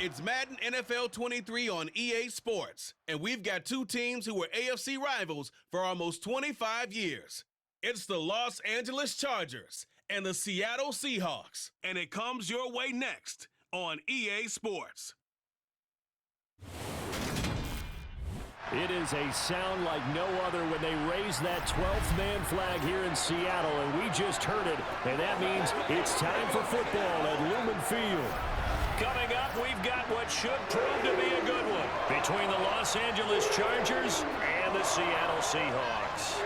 It's Madden NFL 23 on EA Sports, and we've got two teams who were AFC rivals for almost 25 years. It's the Los Angeles Chargers and the Seattle Seahawks, and it comes your way next on EA Sports. It is a sound like no other when they raise that 12th man flag here in Seattle, and we just heard it, and that means it's time for football at Lumen Field. Coming up, we've got what should prove to be a good one between the Los Angeles Chargers and the Seattle Seahawks.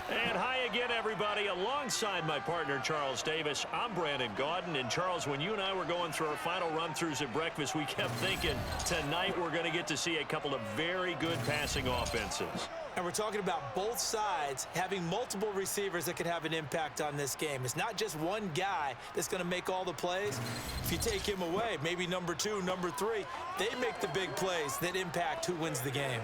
And hi again, everybody. Alongside my partner, Charles Davis, I'm Brandon Gaudin. And Charles, when you and I were going through our final run-throughs at breakfast, we kept thinking tonight we're going to get to see a couple of very good passing offenses. And we're talking about both sides having multiple receivers that can have an impact on this game. It's not just one guy that's going to make all the plays. If you take him away, maybe number 2, number 3, they make the big plays that impact who wins the game.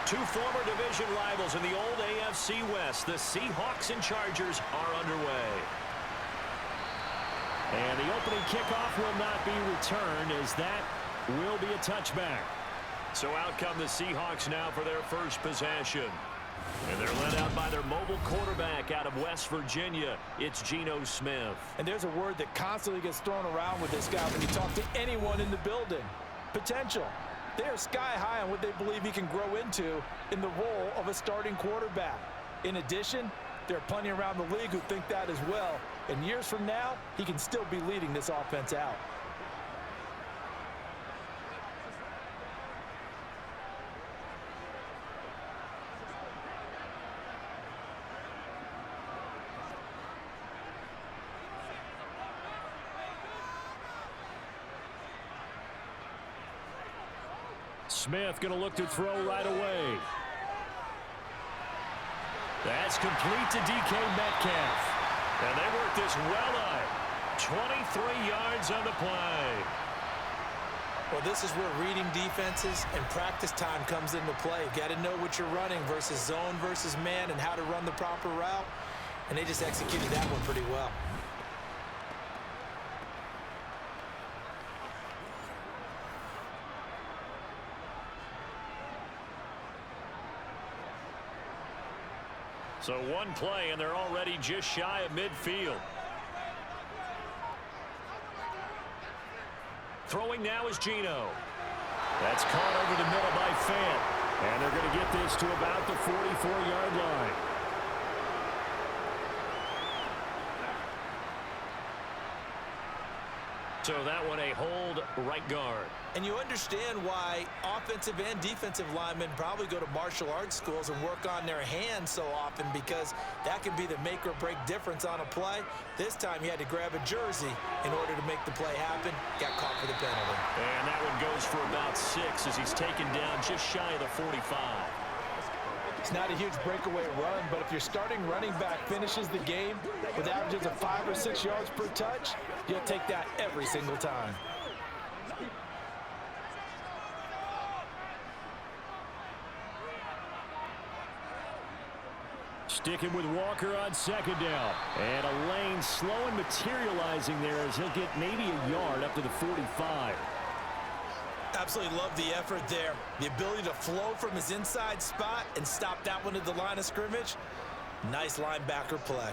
Two former division rivals in the old AFC West, the Seahawks and Chargers, are underway. And the opening kickoff will not be returned, as that will be a touchback. So out come the Seahawks now for their first possession. And they're led out by their mobile quarterback out of West Virginia. It's Geno Smith. And there's a word that constantly gets thrown around with this guy when you talk to anyone in the building. Potential. They are sky high on what they believe he can grow into in the role of a starting quarterback. In addition, there are plenty around the league who think that as well. And years from now, he can still be leading this offense out. Smith going to look to throw right away. That's complete to DK Metcalf. And they work this well out. 23 yards on the play. Well, this is where reading defenses and practice time comes into play. Got to know what you're running versus zone versus man and how to run the proper route. And they just executed that one pretty well. So one play, and they're already just shy of midfield. Throwing now is Geno. That's caught over the middle by Fant. And they're going to get this to about the 44-yard line. So that one a hold right guard. And you understand why offensive and defensive linemen probably go to martial arts schools and work on their hands so often, because that can be the make or break difference on a play. This time he had to grab a jersey in order to make the play happen. Got caught for the penalty. And that one goes for about 6 as he's taken down just shy of the 45. It's not a huge breakaway run, but if your starting running back finishes the game with averages of 5 or 6 yards per touch, you'll take that every single time. Sticking with Walker on second down. And a lane slow and materializing there as he'll get maybe a yard up to the 45. Absolutely love the effort there. The ability to flow from his inside spot and stop that one at the line of scrimmage. Nice linebacker play.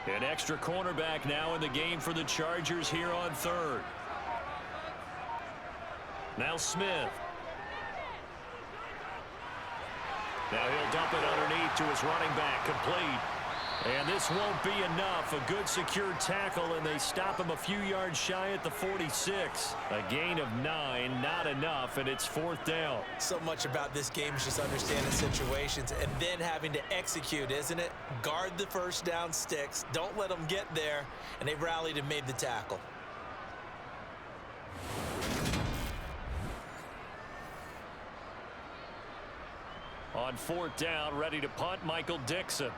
An extra cornerback now in the game for the Chargers here on third. Now Smith. Now he'll dump it underneath to his running back, complete. And this won't be enough. A good secure tackle, and they stop him a few yards shy at the 46. A gain of 9, not enough, and it's 4th down. So much about this game is just understanding situations and then having to execute, isn't it? Guard the first down sticks. Don't let them get there, and they rallied and made the tackle. On 4th down, ready to punt, Michael Dixon.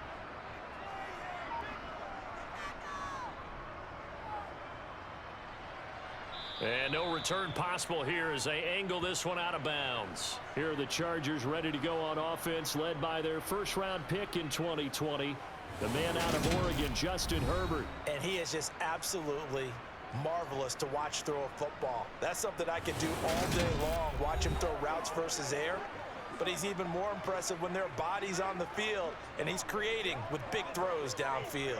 And no return possible here as they angle this one out of bounds. Here are the Chargers ready to go on offense, led by their first-round pick in 2020, the man out of Oregon, Justin Herbert. And he is just absolutely marvelous to watch throw a football. That's something I could do all day long, watch him throw routes versus air. But he's even more impressive when there are bodies on the field, and he's creating with big throws downfield.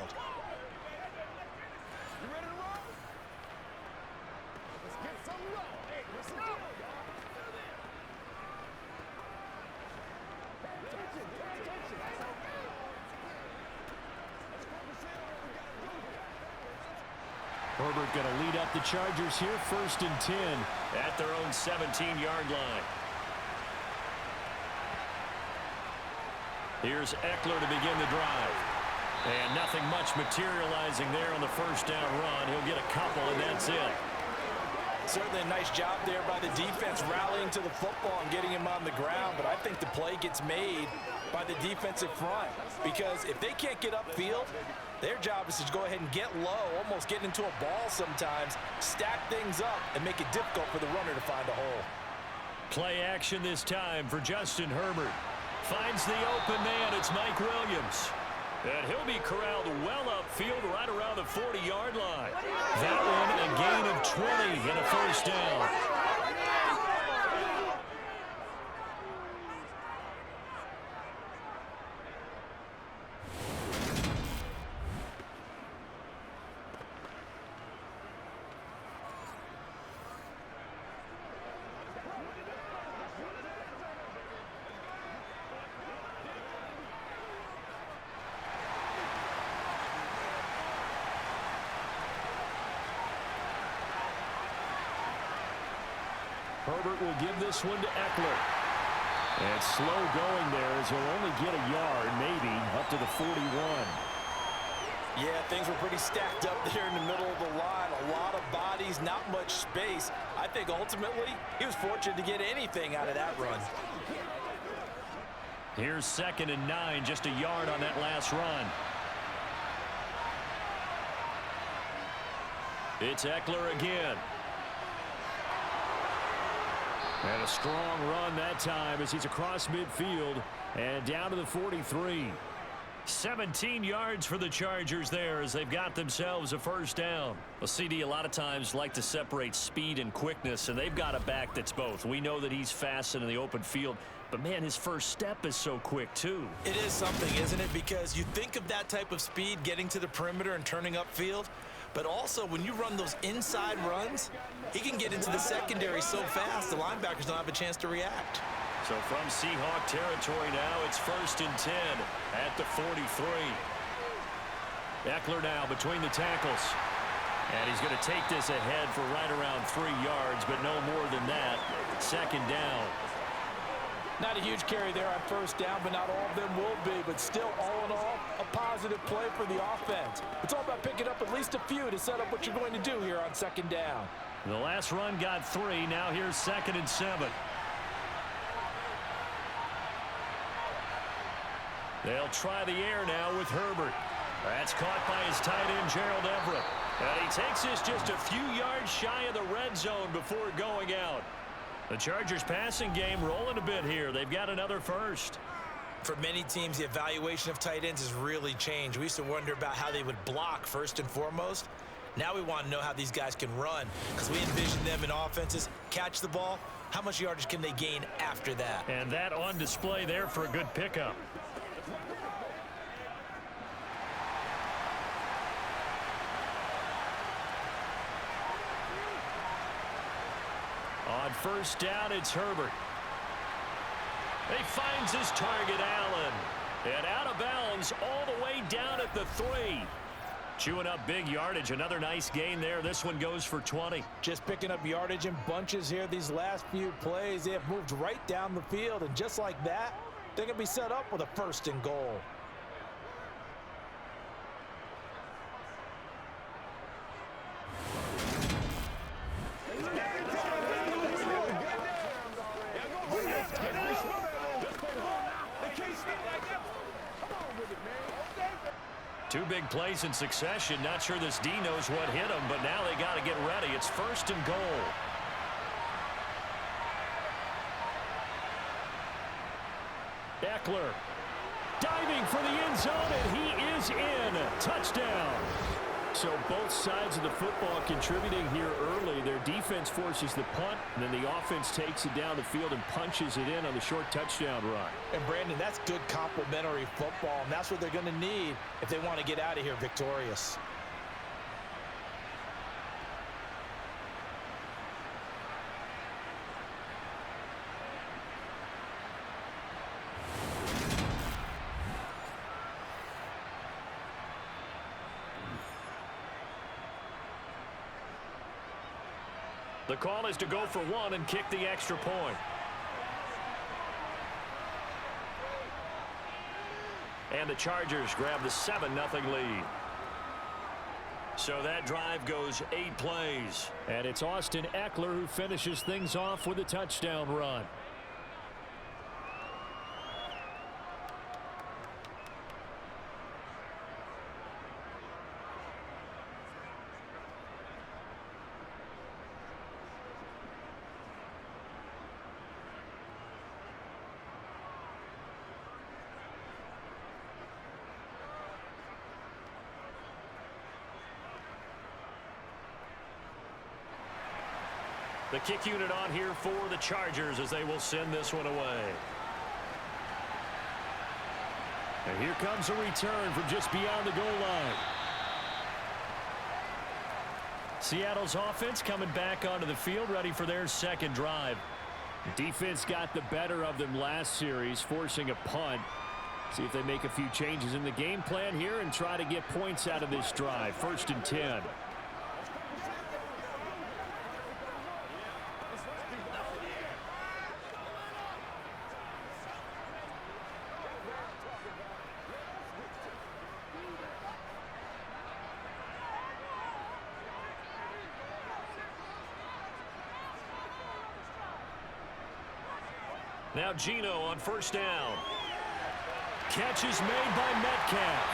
Herbert going to lead up the Chargers here, 1st and 10 at their own 17-yard line. Here's Eckler to begin the drive. And nothing much materializing there on the first down run. He'll get a couple, and that's it. Certainly a nice job there by the defense rallying to the football and getting him on the ground, but I think the play gets made by the defensive front because if they can't get upfield, their job is to go ahead and get low, almost get into a ball sometimes, stack things up, and make it difficult for the runner to find a hole. Play action this time for Justin Herbert. Finds the open man. It's Mike Williams. And he'll be corralled well upfield right around the 40-yard line. That one a gain of 20 and a first down. Herbert will give this one to Eckler. And slow going there as he'll only get a yard, maybe, up to the 41. Yeah, things were pretty stacked up there in the middle of the line. A lot of bodies, not much space. I think ultimately he was fortunate to get anything out of that run. Here's 2nd and 9, just a yard on that last run. It's Eckler again. And a strong run that time as he's across midfield and down to the 43. 17 yards for the Chargers there as they've got themselves a first down. Well, CD, a lot of times like to separate speed and quickness, and they've got a back that's both. We know that he's fast in the open field, but, man, his first step is so quick, too. It is something, isn't it? Because you think of that type of speed getting to the perimeter and turning upfield, but also when you run those inside runs, he can get into the secondary so fast the linebackers don't have a chance to react. So from Seahawk territory now, it's 1st and 10 at the 43. Eckler now between the tackles. And he's going to take this ahead for right around 3 yards, but no more than that. 2nd down. Not a huge carry there on first down, but not all of them will be. But still, all in all, a positive play for the offense. It's all about picking up at least a few to set up what you're going to do here on 2nd down. The last run got 3. Now here's 2nd and 7. They'll try the air now with Herbert. That's caught by his tight end, Gerald Everett. And he takes this just a few yards shy of the red zone before going out. The Chargers passing game rolling a bit here. They've got another first. For many teams, the evaluation of tight ends has really changed. We used to wonder about how they would block first and foremost. Now we want to know how these guys can run because we envision them in offenses, catch the ball. How much yardage can they gain after that? And that on display there for a good pickup. On first down, it's Herbert. He finds his target, Allen. And out of bounds all the way down at the 3. Chewing up big yardage. Another nice gain there. This one goes for 20. Just picking up yardage in bunches here these last few plays. They have moved right down the field, and just like that, they're going to be set up with a 1st and goal. Two big plays in succession. Not sure this D knows what hit him, but now they got to get ready. It's 1st and goal. Eckler diving for the end zone, and he is in. Touchdown. So both sides of the football contributing here early. Their defense forces the punt, and then the offense takes it down the field and punches it in on the short touchdown run. And, Brandon, that's good complementary football, and that's what they're going to need if they want to get out of here victorious. The call is to go for 1 and kick the extra point. And the Chargers grab the 7-0 lead. So that drive goes 8 plays. And it's Austin Eckler who finishes things off with a touchdown run. The kick unit on here for the Chargers as they will send this one away. And here comes a return from just beyond the goal line. Seattle's offense coming back onto the field, ready for their second drive. The defense got the better of them last series, forcing a punt. See if they make a few changes in the game plan here and try to get points out of this drive. 1st and 10. Now Geno on 1st down. Catch is made by Metcalf.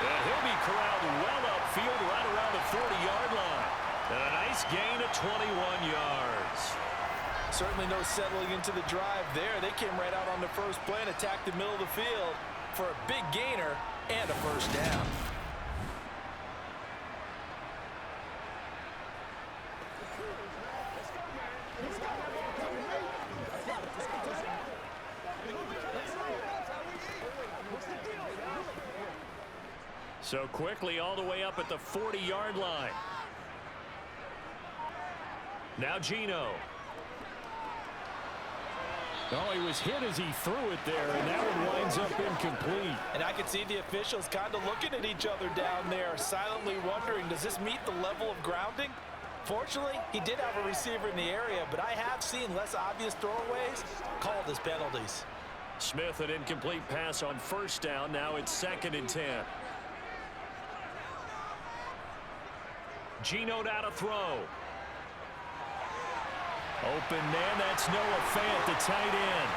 And he'll be corralled well upfield right around the 40-yard line. And a nice gain of 21 yards. Certainly no settling into the drive there. They came right out on the first play and attacked the middle of the field for a big gainer and a 1st down. So quickly all the way up at the 40-yard line. Now Geno. Oh, he was hit as he threw it there, and that one winds up incomplete. And I can see the officials kind of looking at each other down there, silently wondering, does this meet the level of grounding? Fortunately, he did have a receiver in the area, but I have seen less obvious throwaways called as penalties. Smith, an incomplete pass on 1st down. Now it's 2nd and 10. Geno down to throw. Open man, that's Noah Fant, the tight end.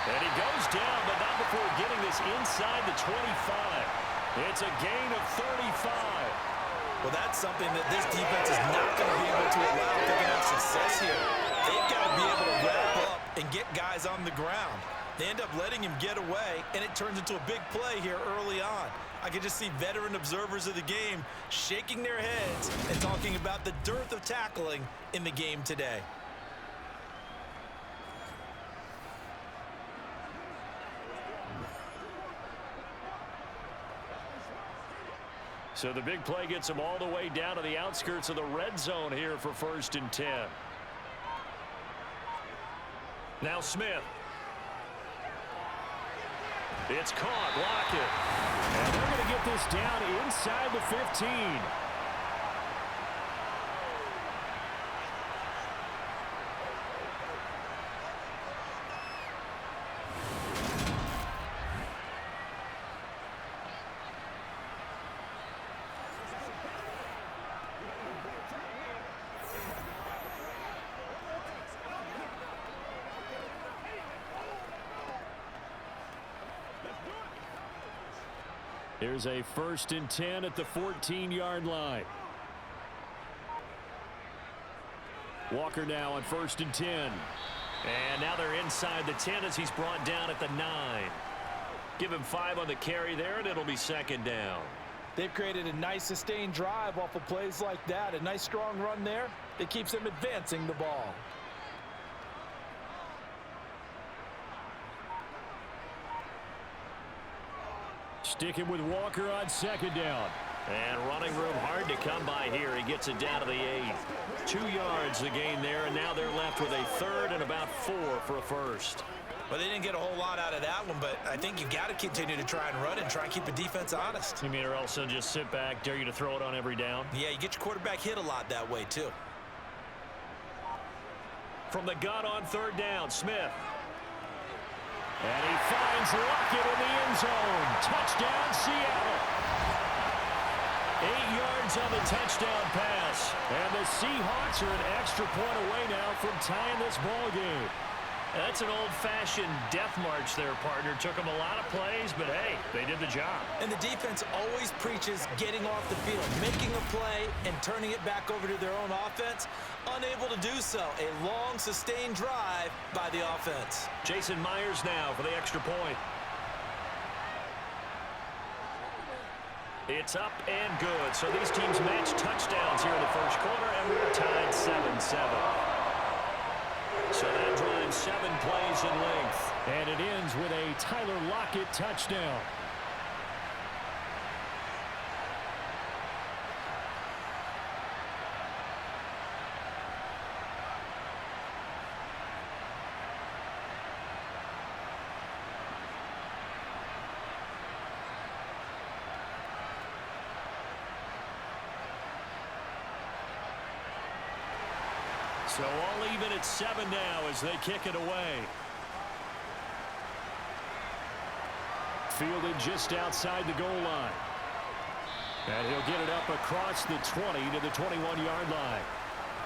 And he goes down, but not before getting this inside the 25. It's a gain of 35. Well, that's something that this defense is not going to be able to allow if they're going to have success here. They've got to be able to wrap up and get guys on the ground. They end up letting him get away, and it turns into a big play here early on. I can just see veteran observers of the game shaking their heads and talking about the dearth of tackling in the game today. So the big play gets them all the way down to the outskirts of the red zone here for 1st and 10. Now Smith. It's caught. Lockett. And they're going to get this down inside the 15. Here's a 1st and 10 at the 14-yard line. Walker now on 1st and 10. And now they're inside the 10 as he's brought down at the 9. Give him 5 on the carry there, and it'll be 2nd down. They've created a nice sustained drive off of plays like that. A nice strong run there that keeps them advancing the ball. Sticking with Walker on 2nd down. And running room hard to come by here. He gets it down to the 8. 2 yards the gain there, and now they're left with a 3rd and about 4 for a 1st. Well, they didn't get a whole lot out of that one, but I think you got to continue to try and run and try and keep the defense honest. You mean, or else they'll just sit back, dare you to throw it on every down? Yeah, you get your quarterback hit a lot that way, too. From the gun on 3rd down, Smith. And he finds Lockett in the end zone. Touchdown, Seattle. 8 yards on the touchdown pass. And the Seahawks are an extra point away now from tying this ball game. That's an old-fashioned death march there, partner. Took them a lot of plays, but hey, they did the job. And the defense always preaches getting off the field, making a play, and turning it back over to their own offense. Unable to do so. A long, sustained drive by the offense. Jason Myers now for the extra point. It's up and good. So these teams match touchdowns here in the first quarter, and we're tied 7-7. So that drives 7 plays in length. And it ends with a Tyler Lockett touchdown. So all even at 7 now as they kick it away. Fielded just outside the goal line. And he'll get it up across the 20 to the 21-yard line.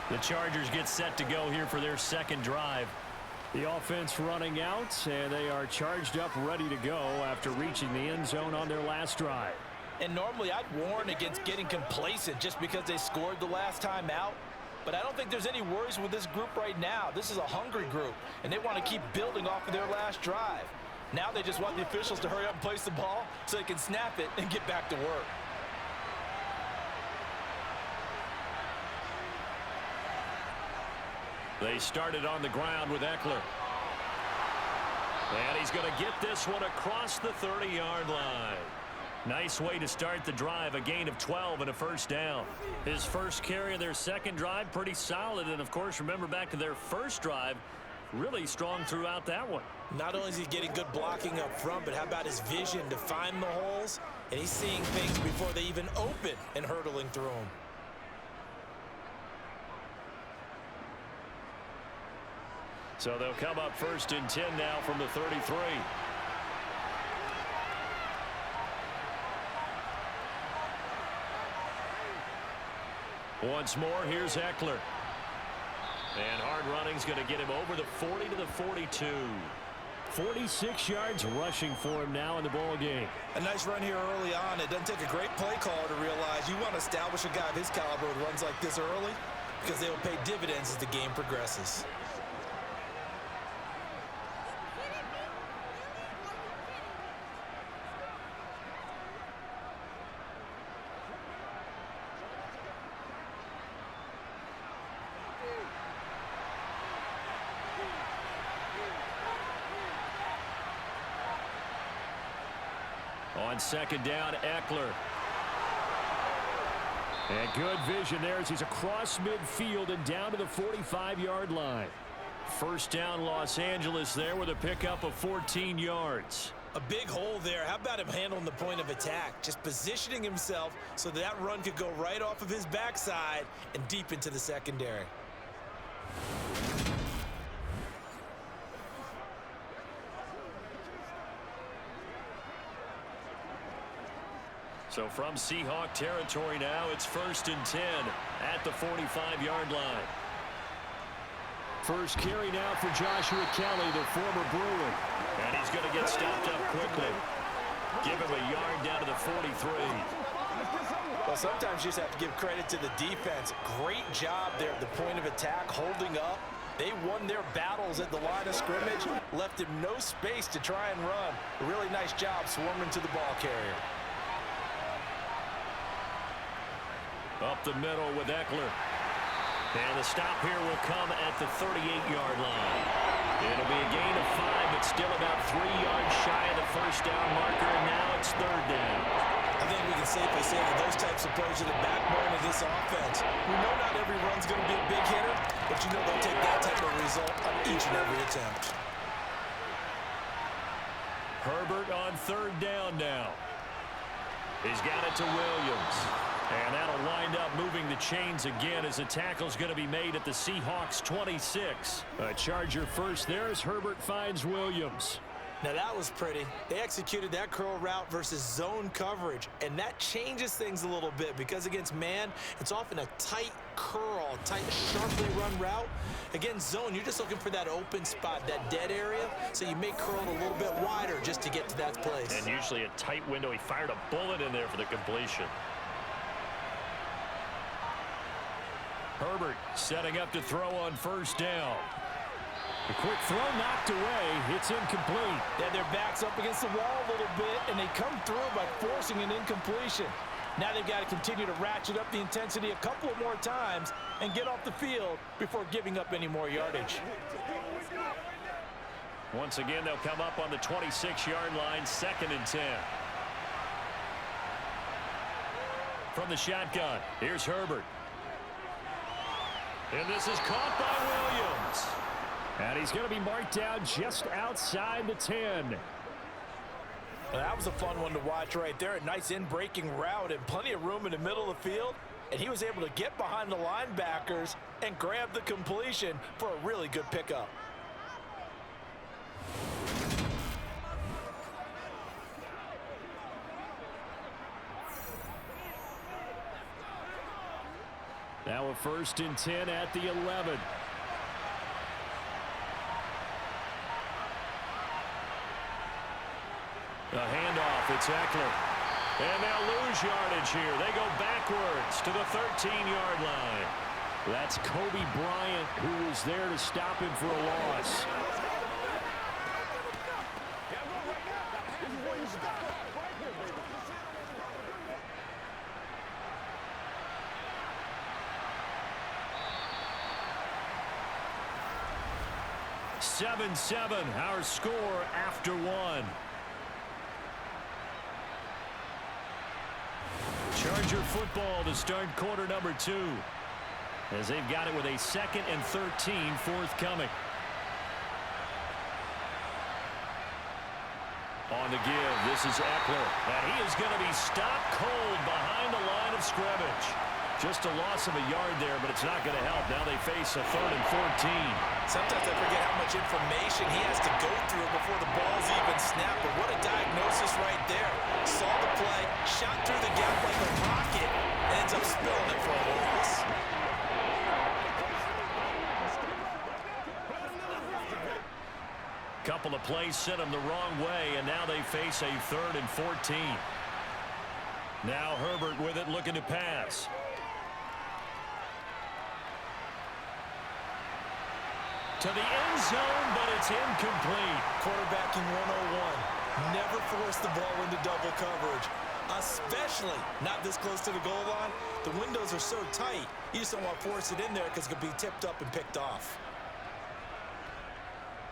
The Chargers get set to go here for their 2nd drive. The offense running out, and they are charged up, ready to go after reaching the end zone on their last drive. And normally I'd warn against getting complacent just because they scored the last time out. But I don't think there's any worries with this group right now. This is a hungry group, and they want to keep building off of their last drive. Now they just want the officials to hurry up and place the ball so they can snap it and get back to work. They started on the ground with Eckler. And he's going to get this one across the 30-yard line. Nice way to start the drive, a gain of 12 and a 1st down. His first carry of their 2nd drive, pretty solid. And, of course, remember back to their 1st drive, really strong throughout that one. Not only is he getting good blocking up front, but how about his vision to find the holes? And he's seeing things before they even open and hurtling through them. So they'll come up 1st and 10 now from the 33. Once more, here's Eckler. And hard running's going to get him over the 40 to the 42. 46 yards rushing for him now in the ball game. A nice run here early on. It doesn't take a great play caller to realize you want to establish a guy of his caliber who runs like this early because they will pay dividends as the game progresses. On 2nd down, Eckler. And good vision there as he's across midfield and down to the 45-yard line. First down, Los Angeles there with a pickup of 14 yards. A big hole there. How about him handling the point of attack? Just positioning himself so that run could go right off of his backside and deep into the secondary. So from Seahawk territory now, it's 1st and 10 at the 45-yard line. First carry now for Joshua Kelly, the former Bruin. And he's going to get stopped up quickly. Give him a yard down to the 43. Well, sometimes you just have to give credit to the defense. Great job there at the point of attack, holding up. They won their battles at the line of scrimmage, left him no space to try and run. A really nice job swarming to the ball carrier. Up the middle with Eckler. And the stop here will come at the 38-yard line. It'll be a gain of 5, but still about 3 yards shy of the first down marker, and now it's 3rd down. I think we can safely say that those types of plays are the backbone of this offense. We know not every run's going to be a big hitter, but you know they'll take that type of result on each and every attempt. Herbert on 3rd down now. He's got it to Williams. And that'll wind up moving the chains again as the tackle's going to be made at the Seahawks 26. A Charger first there as Herbert finds Williams. Now that was pretty. They executed that curl route versus zone coverage, and that changes things a little bit because against man, it's often a tight curl, tight, sharply run route. Against zone, you're just looking for that open spot, that dead area, so you may curl it a little bit wider just to get to that place. And usually a tight window. He fired a bullet in there for the completion. Herbert setting up to throw on 1st down. A quick throw knocked away. It's incomplete. Yeah, their back's up against the wall a little bit, and they come through by forcing an incompletion. Now they've got to continue to ratchet up the intensity a couple of more times and get off the field before giving up any more yardage. Once again, they'll come up on the 26-yard line, 2nd and 10. From the shotgun, here's Herbert. And this is caught by Williams. And he's going to be marked down just outside the 10. Well, that was a fun one to watch right there. A nice in-breaking route and plenty of room in the middle of the field. And he was able to get behind the linebackers and grab the completion for a really good pickup. Now a 1st and 10 at the 11. The handoff, it's Eckler. And they'll lose yardage here. They go backwards to the 13-yard line. That's Kobe Bryant, who was there to stop him for a loss. (7-7) our score after 1. Charger football to start quarter number 2. As they've got it with a 2nd and 13 forthcoming. On the give, this is Eckler. And he is going to be stopped cold behind the line of scrimmage. Just a loss of a yard there, but it's not going to help. Now they face a 3rd and 14. Sometimes I forget how much information he has to go through before the ball's even snapped. But what a diagnosis right there. Saw the play, shot through the gap like a rocket, and ends up spilling it for a loss. Couple of plays sent them the wrong way, and now they face a 3rd and 14. Now Herbert with it, looking to pass. To the end zone, but it's incomplete. Quarterbacking 101. Never force the ball into double coverage, especially not this close to the goal line. The windows are so tight, you just don't want to force it in there because it could be tipped up and picked off.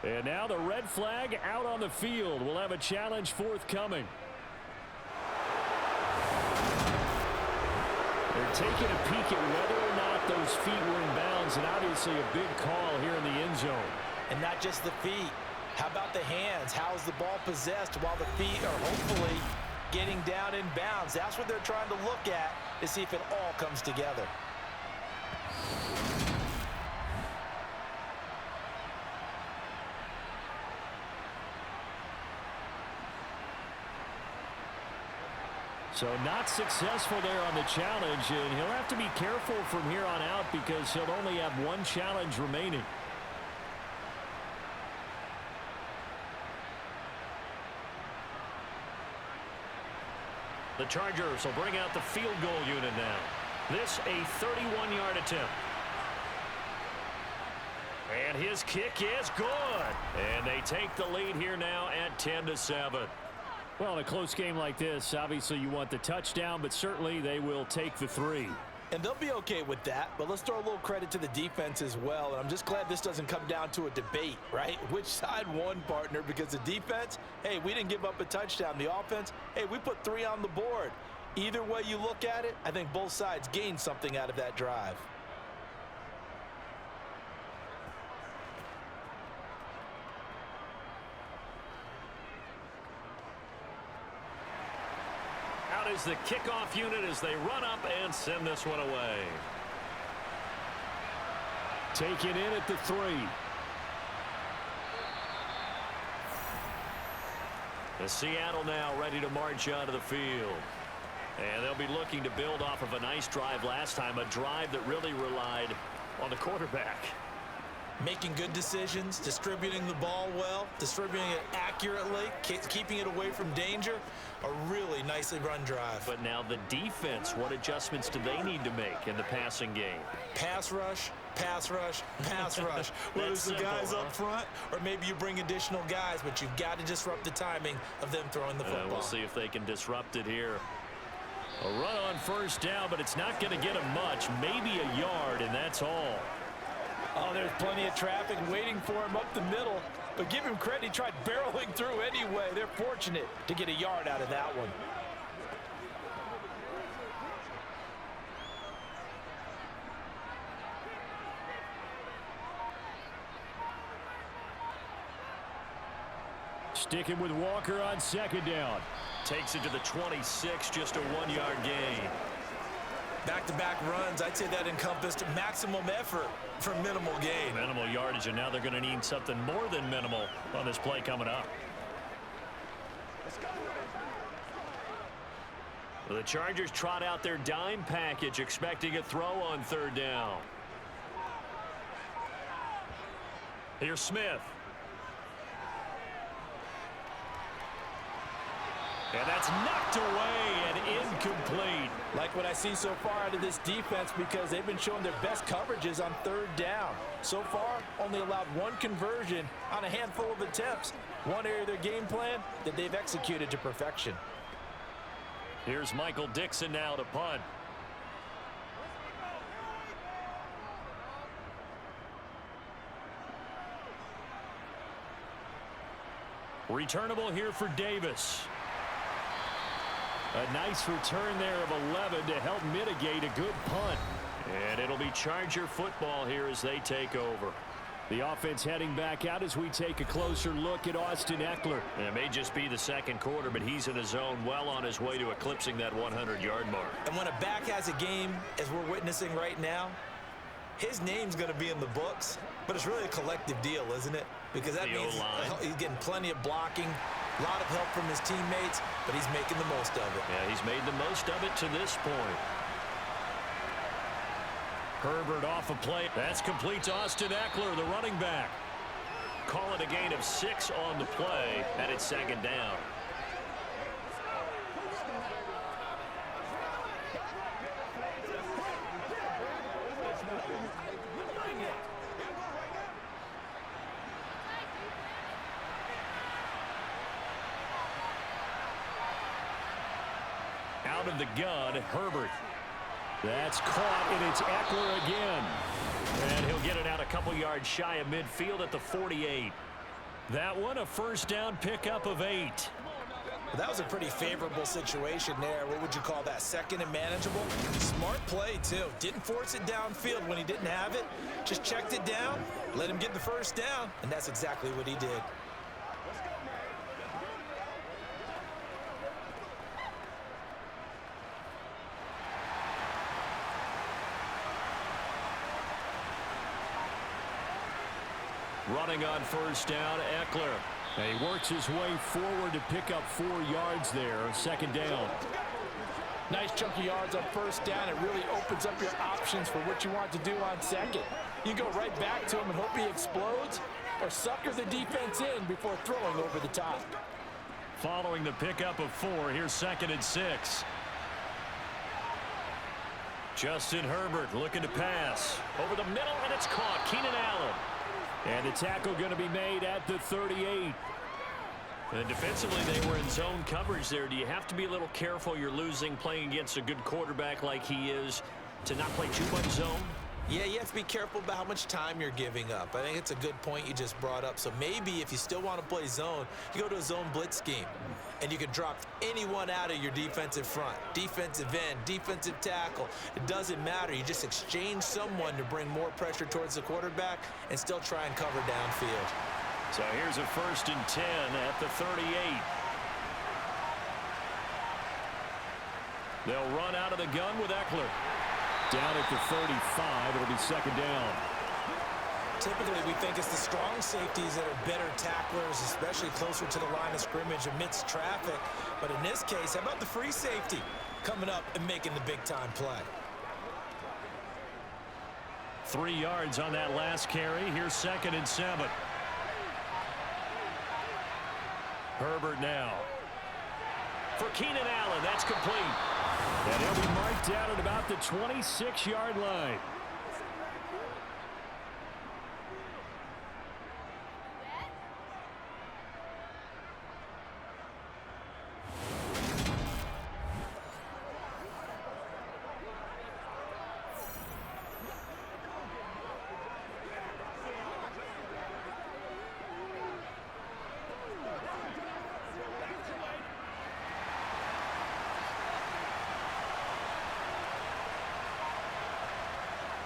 And now the red flag out on the field. We'll have a challenge forthcoming. They're taking a peek at whether or not those feet were in bounds, and obviously a big call here in the end zone. And not just the feet. How about the hands? How is the ball possessed while the feet are hopefully getting down in bounds? That's what they're trying to look at to see if it all comes together. So not successful there on the challenge, and he'll have to be careful from here on out because he'll only have one challenge remaining. The Chargers will bring out the field goal unit now. This a 31-yard attempt. And his kick is good. And they take the lead here now at 10-7. Well, in a close game like this, obviously you want the touchdown, but certainly they will take the 3. And they'll be okay with that, but let's throw a little credit to the defense as well. And I'm just glad this doesn't come down to a debate, right? Which side won, partner? Because the defense, hey, we didn't give up a touchdown. The offense, hey, we put 3 on the board. Either way you look at it, I think both sides gained something out of that drive. Out is the kickoff unit as they run up and send this one away. Taken in at the 3. The Seattle now ready to march onto the field. And they'll be looking to build off of a nice drive last time, a drive that really relied on the quarterback. Making good decisions, distributing the ball well, distributing it accurately, keeping it away from danger. A really nicely run drive. But now the defense, what adjustments do they need to make in the passing game? Pass rush, pass rush, pass rush. Whether it's the guys up front or maybe you bring additional guys, but you've got to disrupt the timing of them throwing the football. We'll see if they can disrupt it here. A run on first down, but it's not going to get him much. Maybe a yard, and that's all. Oh, there's plenty of traffic waiting for him up the middle. But give him credit, he tried barreling through anyway. They're fortunate to get a yard out of that one. Sticking with Walker on second down. Takes it to the 26, just a 1-yard gain. Back-to-back runs, I'd say that encompassed maximum effort for minimal gain. Minimal yardage, and now they're going to need something more than minimal on this play coming up. The Chargers trot out their dime package, expecting a throw on third down. Here's Smith. And that's knocked away and incomplete. Like what I see so far out of this defense because they've been showing their best coverages on third down. So far, only allowed 1 conversion on a handful of attempts. One area of their game plan that they've executed to perfection. Here's Michael Dixon now to punt. Returnable here for Davis. A nice return there of 11 to help mitigate a good punt. And it'll be Charger football here as they take over. The offense heading back out as we take a closer look at Austin Ekeler. It may just be the second quarter, but he's in his zone, well on his way to eclipsing that 100-yard mark. And when a back has a game, as we're witnessing right now, his name's going to be in the books, but it's really a collective deal, isn't it? Because that means he's getting plenty of blocking, a lot of help from his teammates, but he's making the most of it. Yeah, he's made the most of it to this point. Herbert off a play. That's complete to Austin Ekeler, the running back. Call it a gain of 6 on the play, and it's second down. Out of the gun, Herbert. That's caught, and it's Ekeler again. And he'll get it out a couple yards shy of midfield at the 48. That one, a first down pickup of 8. Well, that was a pretty favorable situation there. What would you call that? Second and manageable? Smart play, too. Didn't force it downfield when he didn't have it. Just checked it down, let him get the first down, and that's exactly what he did. Running on first down, Eckler. And he works his way forward to pick up 4 yards there. Second down. Nice chunky yards on first down. It really opens up your options for what you want to do on second. You go right back to him and hope he explodes, or sucker the defense in before throwing over the top. Following the pickup of 4, here's 2nd and 6. Justin Herbert looking to pass. Over the middle, and it's caught. Keenan Allen. And the tackle going to be made at the 38. And defensively, they were in zone coverage there. Do you have to be a little careful? You're losing playing against a good quarterback like he is to not play too much zone? Yeah, you have to be careful about how much time you're giving up. I think it's a good point you just brought up. So maybe if you still want to play zone, you go to a zone blitz scheme. And you can drop anyone out of your defensive front. Defensive end, defensive tackle. It doesn't matter. You just exchange someone to bring more pressure towards the quarterback and still try and cover downfield. So here's a 1st and 10 at the 38. They'll run out of the gun with Eckler. Down at the 35, it'll be second down. Typically, we think it's the strong safeties that are better tacklers, especially closer to the line of scrimmage amidst traffic. But in this case, how about the free safety coming up and making the big-time play? 3 yards on that last carry. Here's 2nd and 7. Herbert now. For Keenan Allen, that's complete. And he'll be marked down at about the 26-yard line.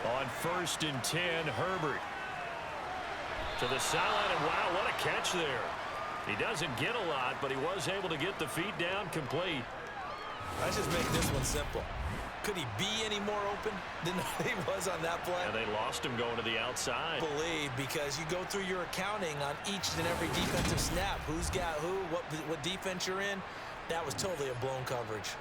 On 1st and 10, Herbert. To the sideline, and wow, what a catch there. He doesn't get a lot, but he was able to get the feet down complete. Let's just make this one simple. Could he be any more open than he was on that play? And they lost him going to the outside. Believe, because you go through your accounting on each and every defensive snap. Who's got who, what defense you're in. That was totally a blown coverage.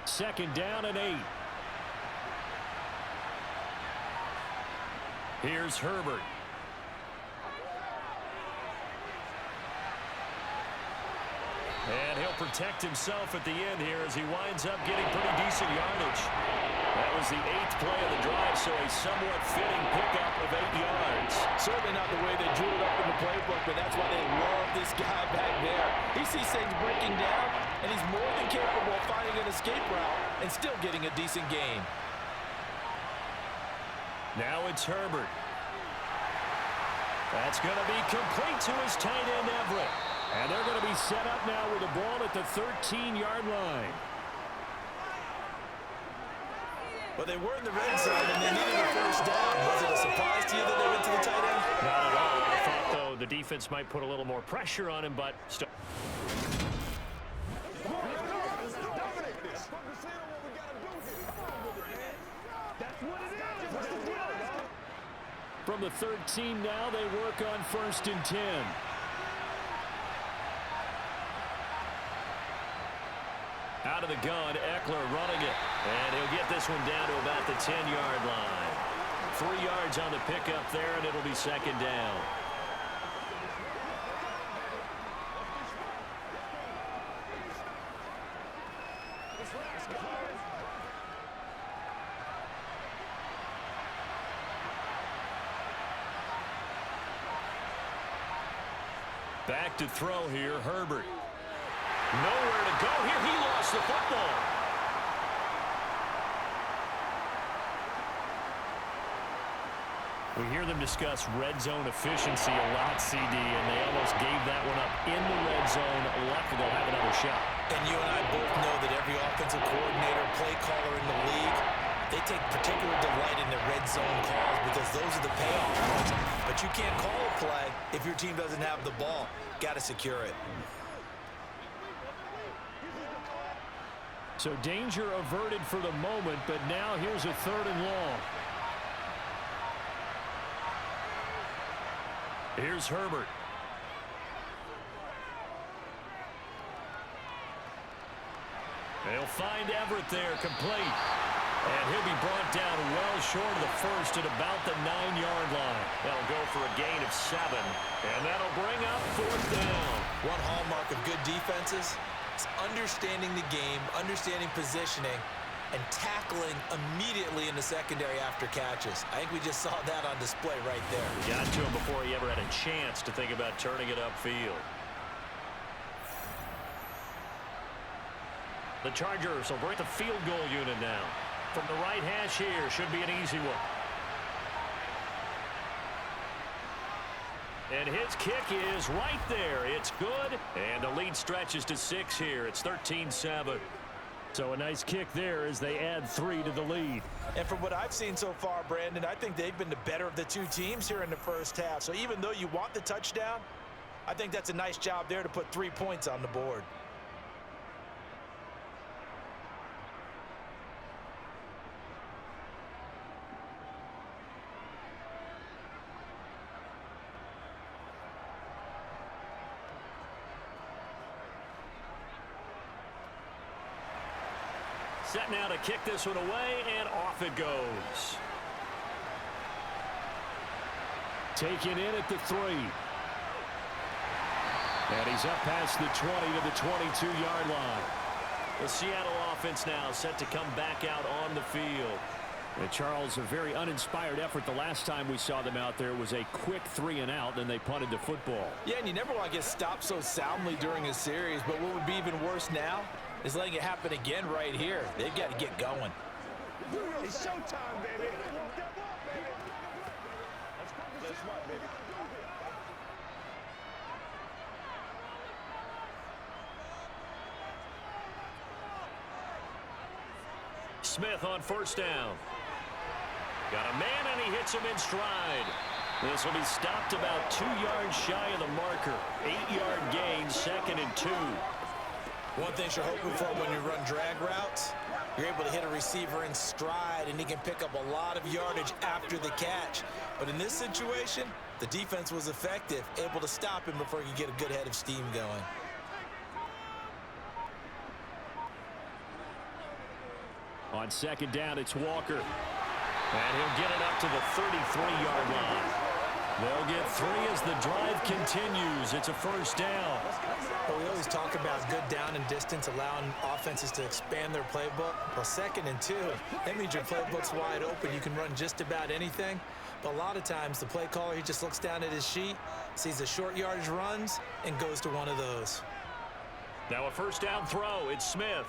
2nd down and 8. Here's Herbert. And he'll protect himself at the end here as he winds up getting pretty decent yardage. That was the 8th play of the drive, so a somewhat fitting pickup of 8 yards. Certainly not the way they drew it up in the playbook, but that's why they love this guy back there. He sees things breaking down, and he's more than capable of finding an escape route and still getting a decent gain. Now it's Herbert. That's going to be complete to his tight end, Everett. And they're going to be set up now with the ball at the 13-yard line. Well, they were in the red zone, and they needed a first down. Was it a surprise to you that they went to the tight end? Not at all. I thought, though, the defense might put a little more pressure on him, but still. From the 13 now, they work on 1st and 10. Out of the gun, Eckler running it. And he'll get this one down to about the 10-yard line. 3 yards on the pickup there, and it'll be 2nd down. Back to throw here, Herbert. Nowhere to go here. He lost the football. We hear them discuss red zone efficiency a lot, CD, and they almost gave that one up in the red zone. Luckily, they'll have another shot. And you and I both know that every offensive coordinator, play caller in the league, they take particular delight in their red zone calls because those are the payoff points. But you can't call a play if your team doesn't have the ball. Got to secure it. So danger averted for the moment, but now here's a 3rd and long. Here's Herbert. They'll find Everett there, complete. And he'll be brought down well short of the first at about the 9-yard line. That'll go for a gain of 7. And that'll bring up 4th down. One hallmark of good defenses is understanding the game, understanding positioning, and tackling immediately in the secondary after catches. I think we just saw that on display right there. Got to him before he ever had a chance to think about turning it upfield. The Chargers will bring the field goal unit now. From the right hash here, should be an easy one. And his kick is right there. It's good. And the lead stretches to 6 here. It's 13-7. So a nice kick there as they add 3 to the lead. And from what I've seen so far, Brandon, I think they've been the better of the two teams here in the first half. So even though you want the touchdown, I think that's a nice job there to put 3 points on the board. Set now to kick this one away, and off it goes. Taken in at the 3. And he's up past the 20 to the 22-yard line. The Seattle offense now set to come back out on the field. And Charles, a very uninspired effort. The last time we saw them out there was a quick 3-and-out, and they punted the football. Yeah, and you never want to get stopped so soundly during a series, but what would be even worse now is letting it happen again right here. They've got to get going. It's showtime, baby. Let's smart, baby. Smith on 1st down. Got a man, and he hits him in stride. This will be stopped about 2 yards shy of the marker. 8-yard gain, 2nd and 2. One thing you're hoping for when you run drag routes, you're able to hit a receiver in stride, and he can pick up a lot of yardage after the catch. But in this situation, the defense was effective, able to stop him before he could get a good head of steam going. On 2nd down, it's Walker. And he'll get it up to the 33-yard line. They'll get 3 as the drive continues. It's a 1st down. Well, we always talk about good down and distance, allowing offenses to expand their playbook. Well, 2nd and 2, that means your playbook's wide open. You can run just about anything. But a lot of times, the play caller, he just looks down at his sheet, sees the short yardage runs, and goes to one of those. Now a 1st down throw. It's Smith.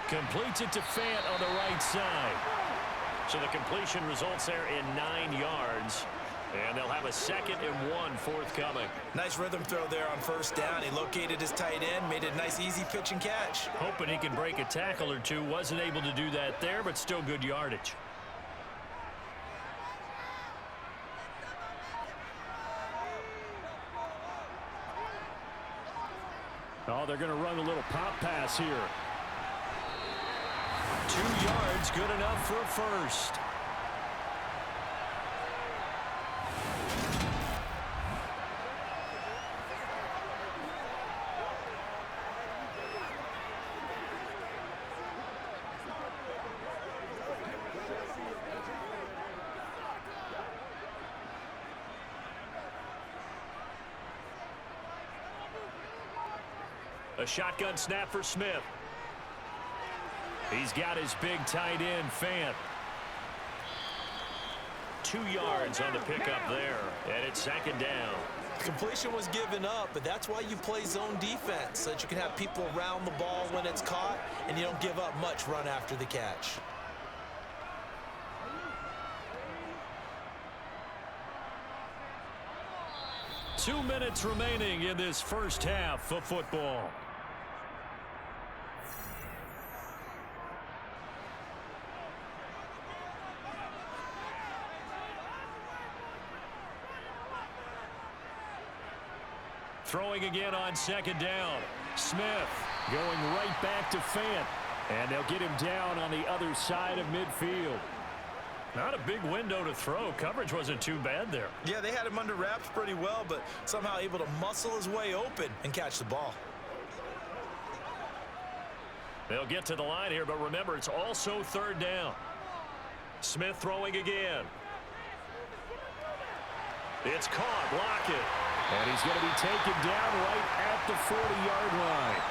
Completes it to Fant on the right side. So the completion results there in 9 yards. And they'll have a 2nd and 1 forthcoming. Nice rhythm throw there on 1st down. He located his tight end, made a nice easy pitch and catch. Hoping he can break a tackle or two. Wasn't able to do that there, but still good yardage. Oh, they're going to run a little pop pass here. 2 yards, good enough for a 1st. A shotgun snap for Smith. He's got his big tight end, Fant. 2 yards on the pickup there, and it's 2nd down. Completion was given up, but that's why you play zone defense, so that you can have people around the ball when it's caught, and you don't give up much run after the catch. 2 minutes remaining in this first half of football. Throwing again on second down. Smith going right back to Fant. And they'll get him down on the other side of midfield. Not a big window to throw. Coverage wasn't too bad there. Yeah, they had him under wraps pretty well, but somehow able to muscle his way open and catch the ball. They'll get to the line here, but remember, it's also third down. Smith throwing again. It's caught. Lockett. And he's going to be taken down right at the 40-yard line.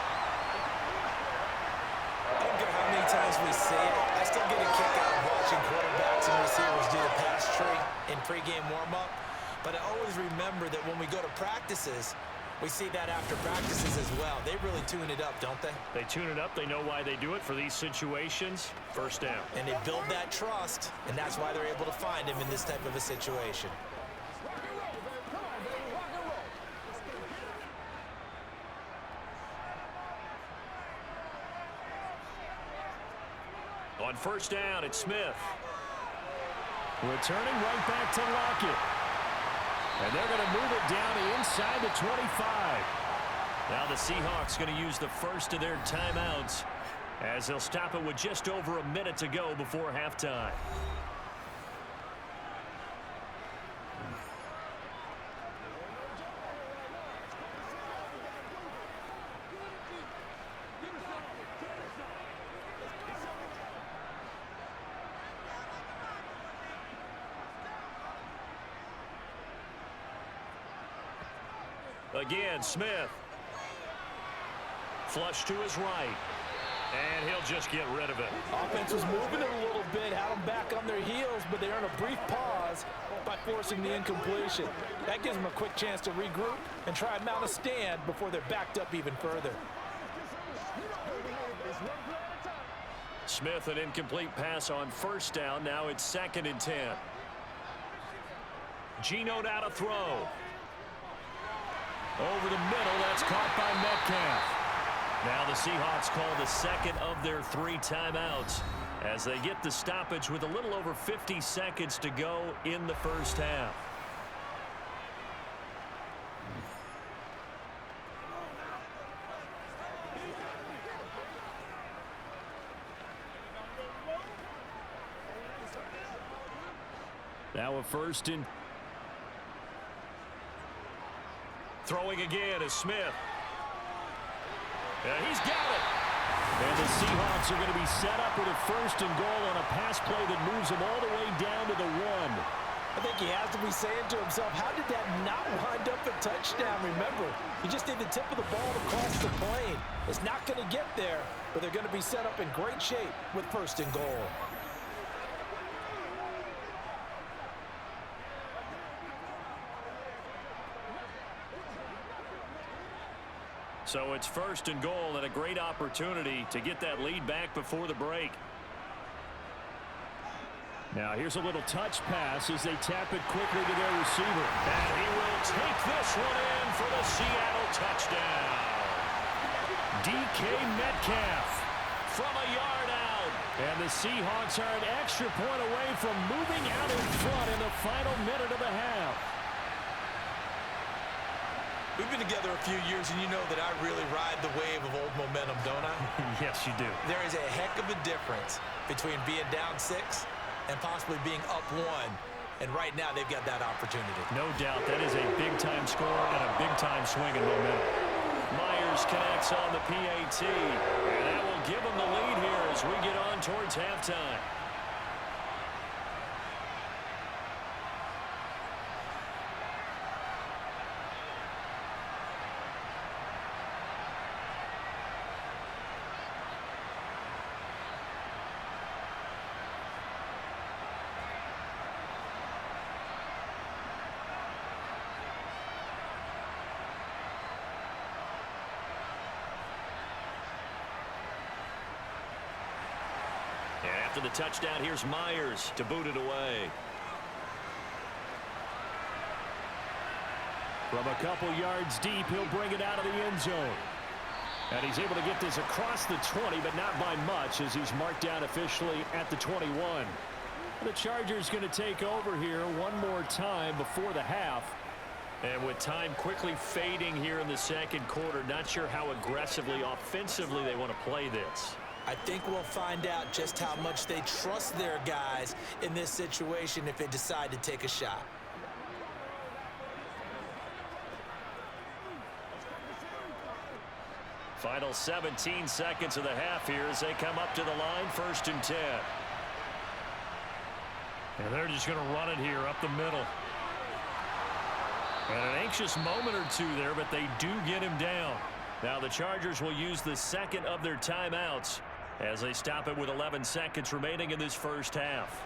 I don't care how many times we see it. I still get a kick out of watching quarterbacks and receivers do the pass tree in pregame warm-up. But I always remember that when we go to practices, we see that after practices as well. They really tune it up, don't they? They tune it up. They know why they do it for these situations. First down. And they build that trust, and that's why they're able to find him in this type of a situation. On first down, it's Smith. Returning right back to Lockett. And they're going to move it down inside the 25. Now the Seahawks going to use the first of their timeouts as they'll stop it with just over a minute to go before halftime. Again, Smith. Flush to his right. And he'll just get rid of it. Offense was moving it a little bit, had them back on their heels, but they earned a brief pause by forcing the incompletion. That gives them a quick chance to regroup and try and mount a stand before they're backed up even further. Smith, an incomplete pass on first down. Now it's 2nd and 10. Geno now to throw. Over the middle, that's caught by Metcalf. Now the Seahawks call the second of their 3 timeouts as they get the stoppage with a little over 50 seconds to go in the first half. Now a first and... Throwing again is Smith. He's got it. And the Seahawks are going to be set up with a first and goal on a pass play that moves them all the way down to the 1. I think he has to be saying to himself, how did that not wind up a touchdown? Remember, you just need the tip of the ball to cross the plane. It's not going to get there, but they're going to be set up in great shape with first and goal. So it's first and goal and a great opportunity to get that lead back before the break. Now here's a little touch pass as they tap it quickly to their receiver. And he will take this one in for the Seattle touchdown. DK Metcalf From a yard out. And the Seahawks are an extra point away from moving out in front in the final minute of the half. We've been together a few years, and you know that I really ride the wave of old momentum, don't I? Yes, you do. There is a heck of a difference between being down 6 and possibly being up 1. And right now, they've got that opportunity. No doubt. That is a big-time score and a big-time swing in momentum. Myers connects on the PAT, and that will give them the lead here as we get on towards halftime. After the touchdown, here's Myers to boot it away. From a couple yards deep, he'll bring it out of the end zone. And he's able to get this across the 20, but not by much, as he's marked down officially at the 21. The Chargers going to take over here one more time before the half. And with time quickly fading here in the second quarter, not sure how aggressively, offensively they want to play this. I think we'll find out just how much they trust their guys in this situation if they decide to take a shot. Final 17 seconds of the half here as they come up to the line, 1st and 10. And they're just going to run it here up the middle. And an anxious moment or two there, but they do get him down. Now the Chargers will use the second of their timeouts as they stop it with 11 seconds remaining in this first half.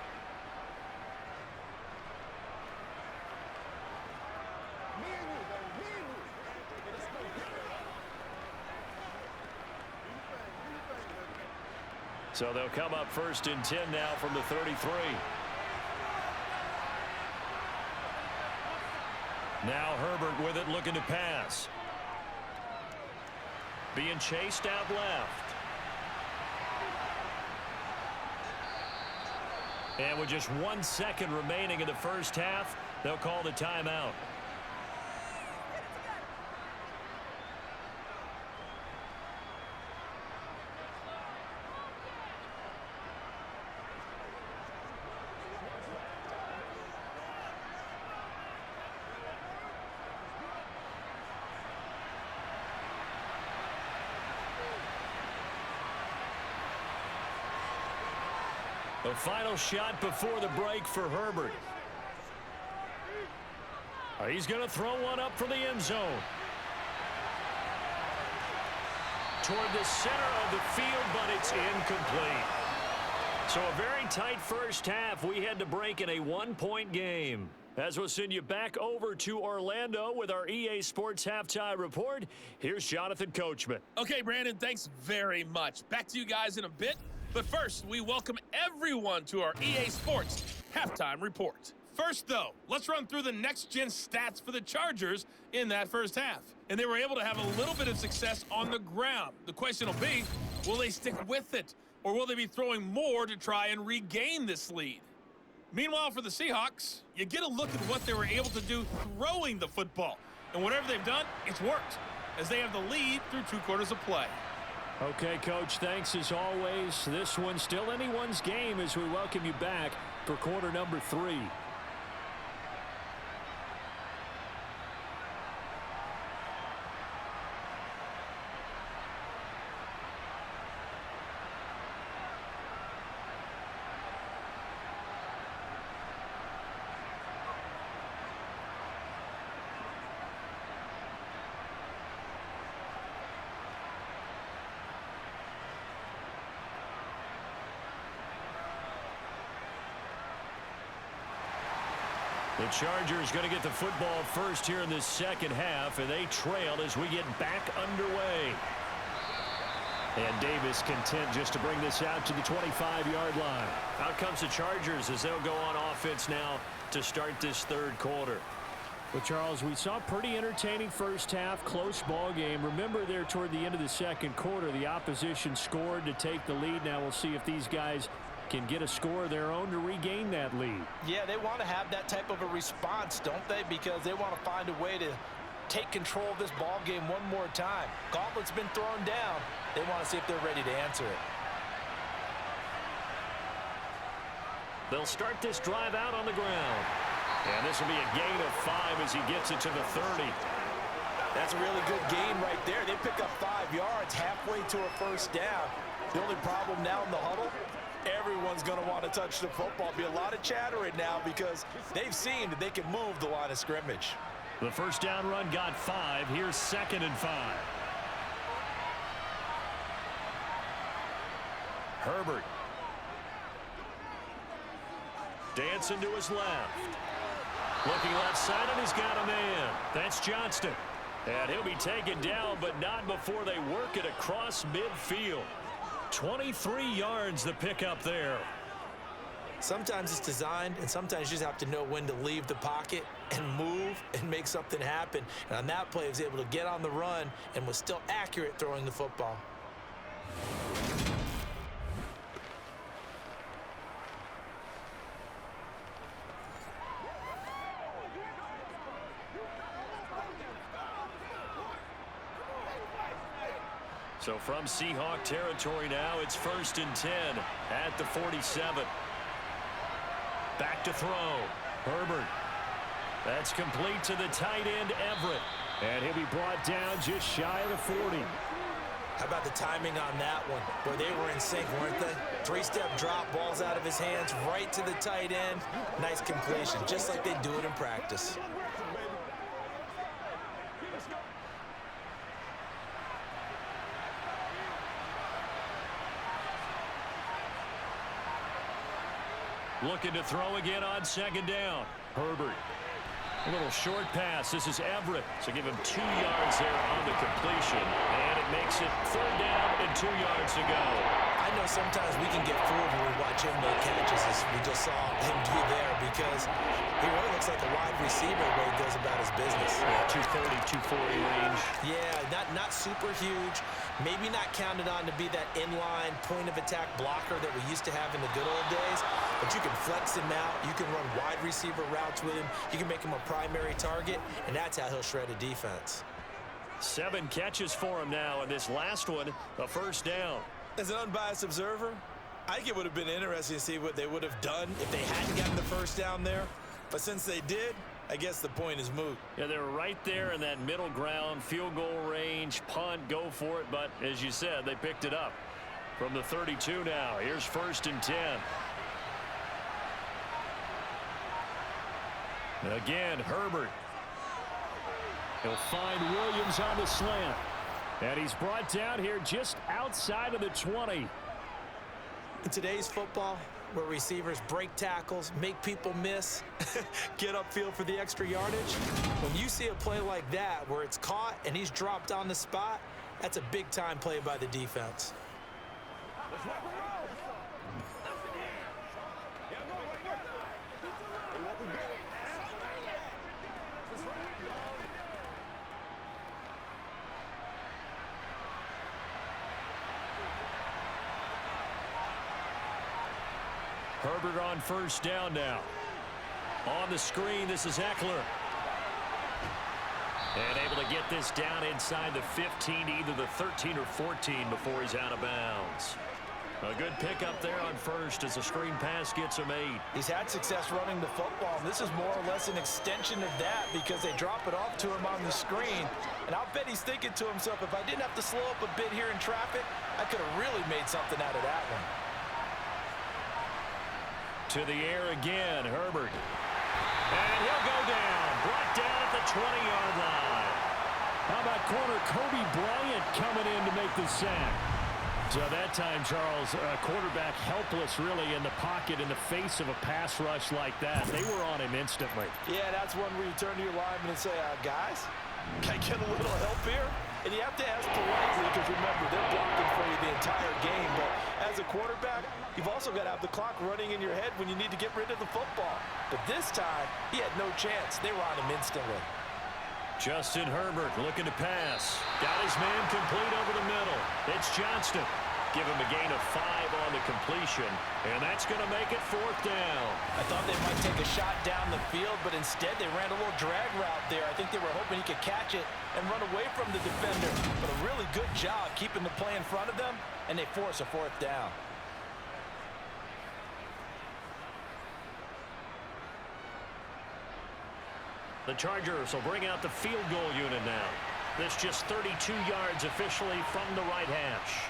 So they'll come up 1st and 10 now from the 33. Now Herbert with it, looking to pass. Being chased out left. And with just 1 second remaining in the first half, they'll call the timeout. The final shot before the break for Herbert. He's going to throw one up for the end zone. Toward the center of the field, but it's incomplete. So a very tight first half. We had to break in a 1-point game. As we'll send you back over to Orlando with our EA Sports Halftime Report, here's Jonathan Coachman. Okay, Brandon, thanks very much. Back to you guys in a bit. But first, we welcome everyone to our EA Sports Halftime Report. First, though, let's run through the next-gen stats for the Chargers in that first half. And they were able to have a little bit of success on the ground. The question will be, will they stick with it? Or will they be throwing more to try and regain this lead? Meanwhile, for the Seahawks, you get a look at what they were able to do throwing the football. And whatever they've done, it's worked, as they have the lead through 2 quarters of play. Okay, Coach, thanks as always. This one's still anyone's game as we welcome you back for quarter number 3. The Chargers going to get the football first here in this second half, and they trail as we get back underway. And Davis content just to bring this out to the 25-yard line. Out comes the Chargers as they'll go on offense now to start this third quarter. Well, Charles, we saw a pretty entertaining first half, close ball game. Remember there toward the end of the second quarter, the opposition scored to take the lead. Now we'll see if these guys can get a score of their own to regain that lead. Yeah, they want to have that type of a response, don't they? Because they want to find a way to take control of this ball game one more time. Gauntlet's been thrown down. They want to see if they're ready to answer it. They'll start this drive out on the ground. And this will be a gain of 5 as he gets it to the 30. That's a really good gain right there. They pick up 5 yards halfway to a first down. The only problem now in the huddle, everyone's going to want to touch the football. Be a lot of chatter right now because they've seen that they can move the line of scrimmage. The first down run got 5. Here's 2nd and 5. Herbert. Dancing to his left. Looking left side, and he's got a man. That's Johnston. And he'll be taken down, but not before they work it across midfield. 23 yards the pickup there. Sometimes it's designed, and sometimes you just have to know when to leave the pocket. and move and make something happen. And on that play, he was able to get on the run and was still accurate throwing the football. So from Seahawk territory now, it's 1st and 10 at the 47. Back to throw. Herbert. That's complete to the tight end, Everett. And he'll be brought down just shy of the 40. How about the timing on that one? Boy, they were in sync, weren't they? 3-step drop, balls out of his hands, right to the tight end. Nice completion, just like they do it in practice. Looking to throw again on 2nd down. Herbert. A little short pass. This is Everett. So give him 2 yards there on the completion. And it makes it 3rd down and 2 yards to go. I know sometimes we can get fooled when we watch him make catches, as we just saw him do there, because he really looks like a wide receiver the way he goes about his business. Yeah, 230, 240 range. Yeah, not super huge. Maybe not counted on to be that inline point-of-attack blocker that we used to have in the good old days, but you can flex him out. You can run wide receiver routes with him. You can make him a primary target, and that's how he'll shred a defense. 7 catches for him now, and this last one, a 1st down. As an unbiased observer, I think it would have been interesting to see what they would have done if they hadn't gotten the 1st down there. But since they did, I guess the point is moot. Yeah, they were right there in that middle ground, field goal range, punt, go for it. But as you said, they picked it up from the 32 now. Here's 1st and 10. And again, Herbert. He'll find Williams on the slant. And he's brought down here just outside of the 20. In today's football, where receivers break tackles, make people miss, get upfield for the extra yardage, when you see a play like that where it's caught and he's dropped on the spot, that's a big-time play by the defense. Herbert on 1st down now. On the screen, this is Eckler. And able to get this down inside the 15 to either the 13 or 14 before he's out of bounds. A good pickup there on 1st as the screen pass gets him 8. He's had success running the football, and this is more or less an extension of that because they drop it off to him on the screen. And I'll bet he's thinking to himself, if I didn't have to slow up a bit here in traffic, I could have really made something out of that one. To the air again, Herbert. And he'll go down. Brought down at the 20-yard line. How about corner Kobe Bryant coming in to make the sack? So that time, Charles, quarterback helpless really in the pocket in the face of a pass rush like that. They were on him instantly. Yeah, that's one where you turn to your lineman and say, guys, can I get a little help here? And you have to ask politely because, remember, they're blocking for you the entire game. But as a quarterback, you've also got to have the clock running in your head when you need to get rid of the football. But this time, he had no chance. They were on him instantly. Justin Herbert looking to pass. Got his man complete over the middle. It's Johnston. Give him a gain of 5 on the completion. And that's going to make it 4th down. I thought they might take a shot down the field, but instead they ran a little drag route there. I think they were hoping he could catch it and run away from the defender. But a really good job keeping the play in front of them, and they force a 4th down. The Chargers will bring out the field goal unit now. This just 32 yards officially from the right hash.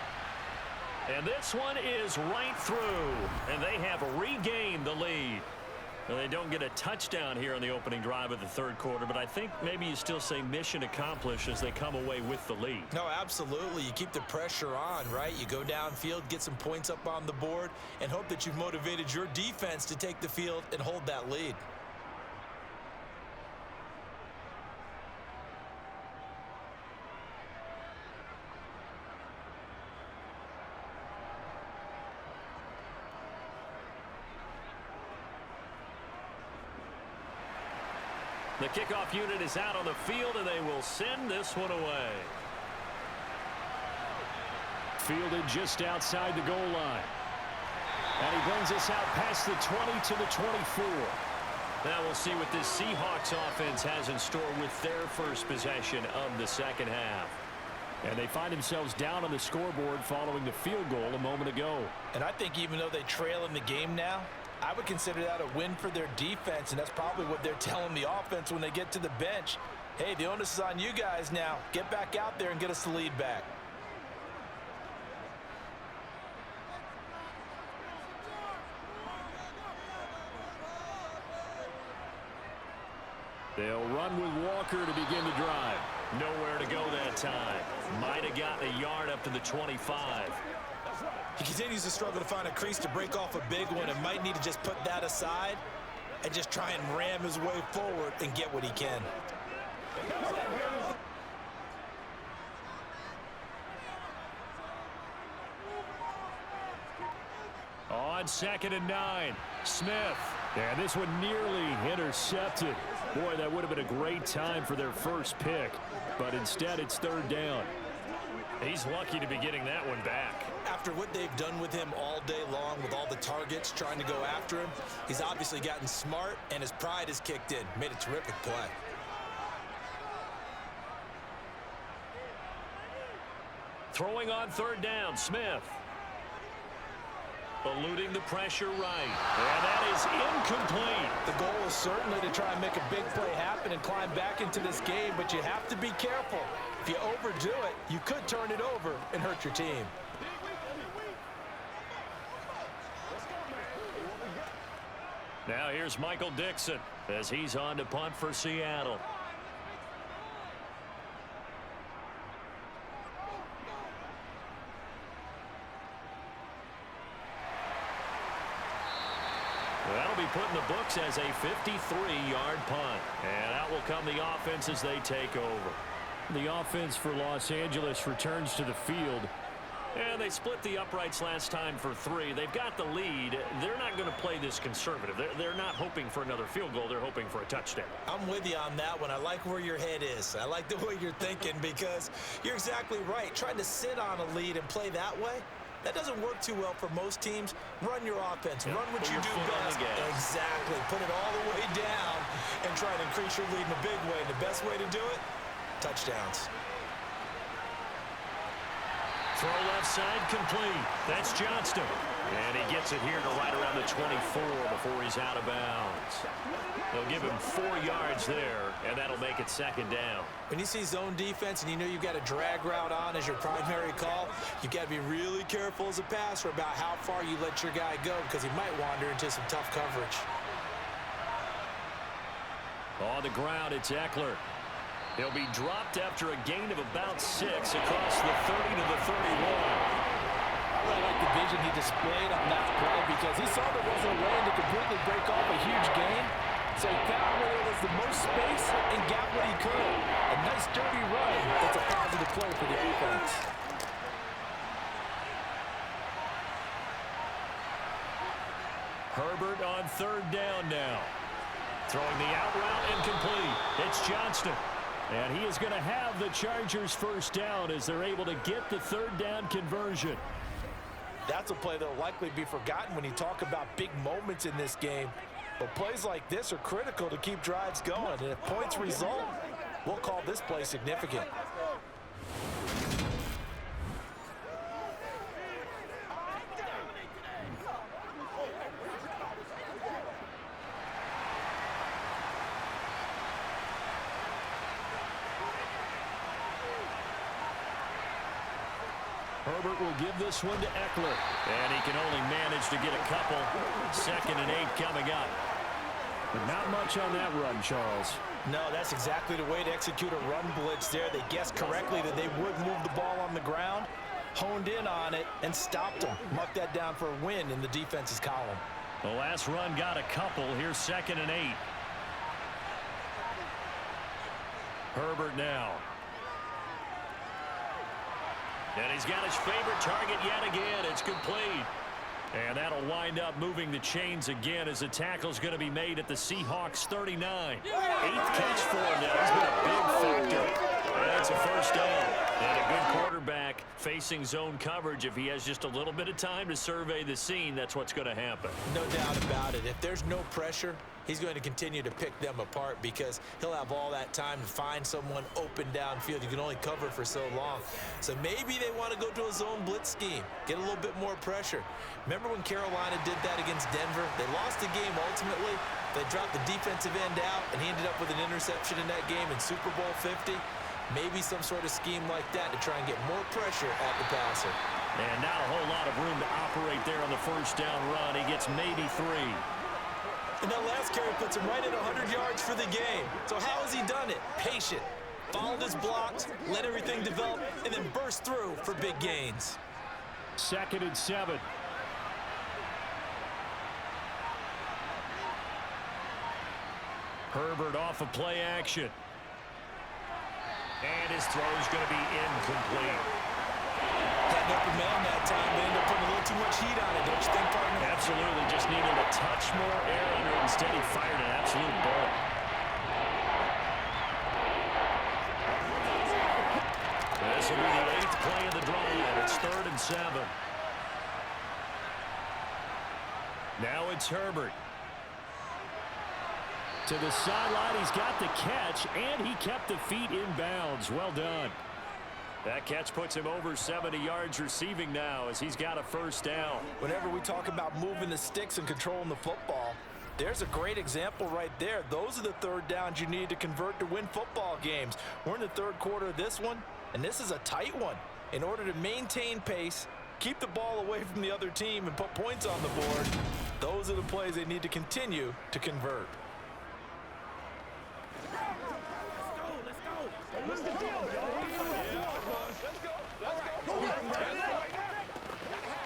And this one is right through. And they have regained the lead. Now, they don't get a touchdown here in the opening drive of the 3rd quarter, but I think maybe you still say mission accomplished as they come away with the lead. No, absolutely. You keep the pressure on, right? You go downfield, get some points up on the board, and hope that you've motivated your defense to take the field and hold that lead. The kickoff unit is out on the field, and they will send this one away. Fielded just outside the goal line. And he brings us out past the 20 to the 24. Now we'll see what this Seahawks offense has in store with their first possession of the second half. And they find themselves down on the scoreboard following the field goal a moment ago. And I think even though they trail in the game now, I would consider that a win for their defense, and that's probably what they're telling the offense when they get to the bench. Hey, the onus is on you guys now. Get back out there and get us the lead back. They'll run with Walker to begin the drive. Nowhere to go that time. Might have gotten a yard up to the 25. He continues to struggle to find a crease to break off a big one and might need to just put that aside and just try and ram his way forward and get what he can. On 2nd and 9, Smith. And this one nearly intercepted. Boy, that would have been a great time for their first pick. But instead, it's 3rd down. He's lucky to be getting that one back. After what they've done with him all day long with all the targets trying to go after him, he's obviously gotten smart and his pride has kicked in. Made a terrific play. Throwing on 3rd down, Smith. Eluding the pressure right. And that is incomplete. The goal is certainly to try and make a big play happen and climb back into this game, but you have to be careful. If you overdo it, you could turn it over and hurt your team. Now here's Michael Dixon as he's on to punt for Seattle. That'll be put in the books as a 53-yard punt. And out will come the offense as they take over. The offense for Los Angeles returns to the field. And they split the uprights last time for 3. They've got the lead. They're not going to play this conservative. They're not hoping for another field goal. They're hoping for a touchdown. I'm with you on that one. I like where your head is. I like the way you're thinking because you're exactly right. Trying to sit on a lead and play that way, that doesn't work too well for most teams. Run your offense. Run what you do best. Exactly. Put it all the way down and try to increase your lead in a big way. And the best way to do it, touchdowns. Throw left side complete. That's Johnston. And he gets it here to right around the 24 before he's out of bounds. They'll give him 4 yards there, and that'll make it 2nd down. When you see zone defense and you know you've got a drag route on as your primary call, you've got to be really careful as a passer about how far you let your guy go because he might wander into some tough coverage. On the ground, it's Eckler. He'll be dropped after a gain of about 6 across the 30 to the 31. I really like the vision he displayed on that play because he saw there wasn't a way to completely break off a huge gain. So he found where there was the most space and got what he could. A nice dirty run. That's a positive play for the offense. Herbert on 3rd down now. Throwing the out route incomplete. It's Johnston. And he is going to have the Chargers 1st down as they're able to get the 3rd down conversion. That's a play that will likely be forgotten when you talk about big moments in this game. But plays like this are critical to keep drives going. And if points result, we'll call this play significant. Herbert will give this one to Eckler. And he can only manage to get a couple. 2nd and 8 coming up. Not much on that run, Charles. No, that's exactly the way to execute a run blitz there. They guessed correctly that they would move the ball on the ground, honed in on it, and stopped them. Mark that down for a win in the defense's column. The last run got a couple. Here's 2nd and 8. Herbert now. And he's got his favorite target yet again. It's complete. And that'll wind up moving the chains again as the tackle's going to be made at the Seahawks 39. 8th catch for him now. He's been a big factor. That's a first down. And a good quarterback facing zone coverage. If he has just a little bit of time to survey the scene, that's what's going to happen. No doubt about it. If there's no pressure, he's going to continue to pick them apart because he'll have all that time to find someone open downfield. You can only cover for so long. So maybe they want to go to a zone blitz scheme, get a little bit more pressure. Remember when Carolina did that against Denver? They lost the game ultimately. They dropped the defensive end out, and he ended up with an interception in that game in Super Bowl 50. Maybe some sort of scheme like that to try and get more pressure at the passer. And not a whole lot of room to operate there on the first down run. He gets maybe 3. And that last carry puts him right at 100 yards for the game. So how has he done it? Patient. Followed his blocks, let everything develop, and then burst through for big gains. 2nd and 7. Herbert off of play action. And his throw's going to be incomplete. Had an open man that time, but ended up putting a little too much heat on it, don't you think, partner? Absolutely, just needed a touch more air under it. Instead, he fired an absolute bullet. This will be the 8th play of the drive. It's 3rd and 7. Now it's Herbert. To the sideline, he's got the catch, and he kept the feet in bounds. Well done. That catch puts him over 70 yards receiving now as he's got a first down. Whenever we talk about moving the sticks and controlling the football, there's a great example right there. Those are the third downs you need to convert to win football games. We're in the third quarter of this one, and this is a tight one. In order to maintain pace, keep the ball away from the other team, and put points on the board, those are the plays they need to continue to convert. What's the deal,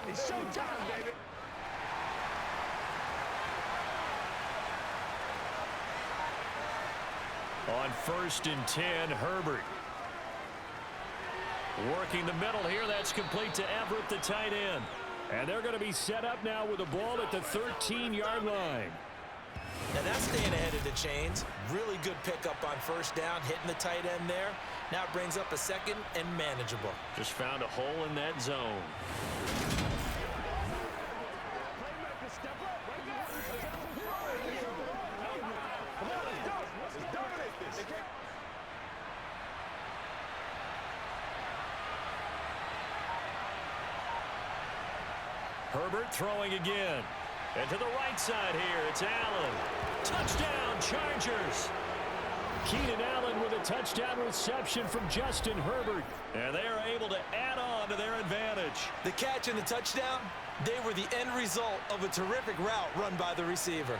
it's showtime, baby. On 1st and 10, Herbert. Working the middle here. That's complete to Everett, the tight end. And they're going to be set up now with the ball at the 13-yard line. Now that's staying ahead of the chains. Really good pickup on first down, hitting the tight end there. Now it brings up a 2nd and manageable. Just found a hole in that zone. Herbert throwing again. And to the right side here, it's Allen. Touchdown, Chargers. Keenan Allen with a touchdown reception from Justin Herbert. And they are able to add on to their advantage. The catch and the touchdown, they were the end result of a terrific route run by the receiver.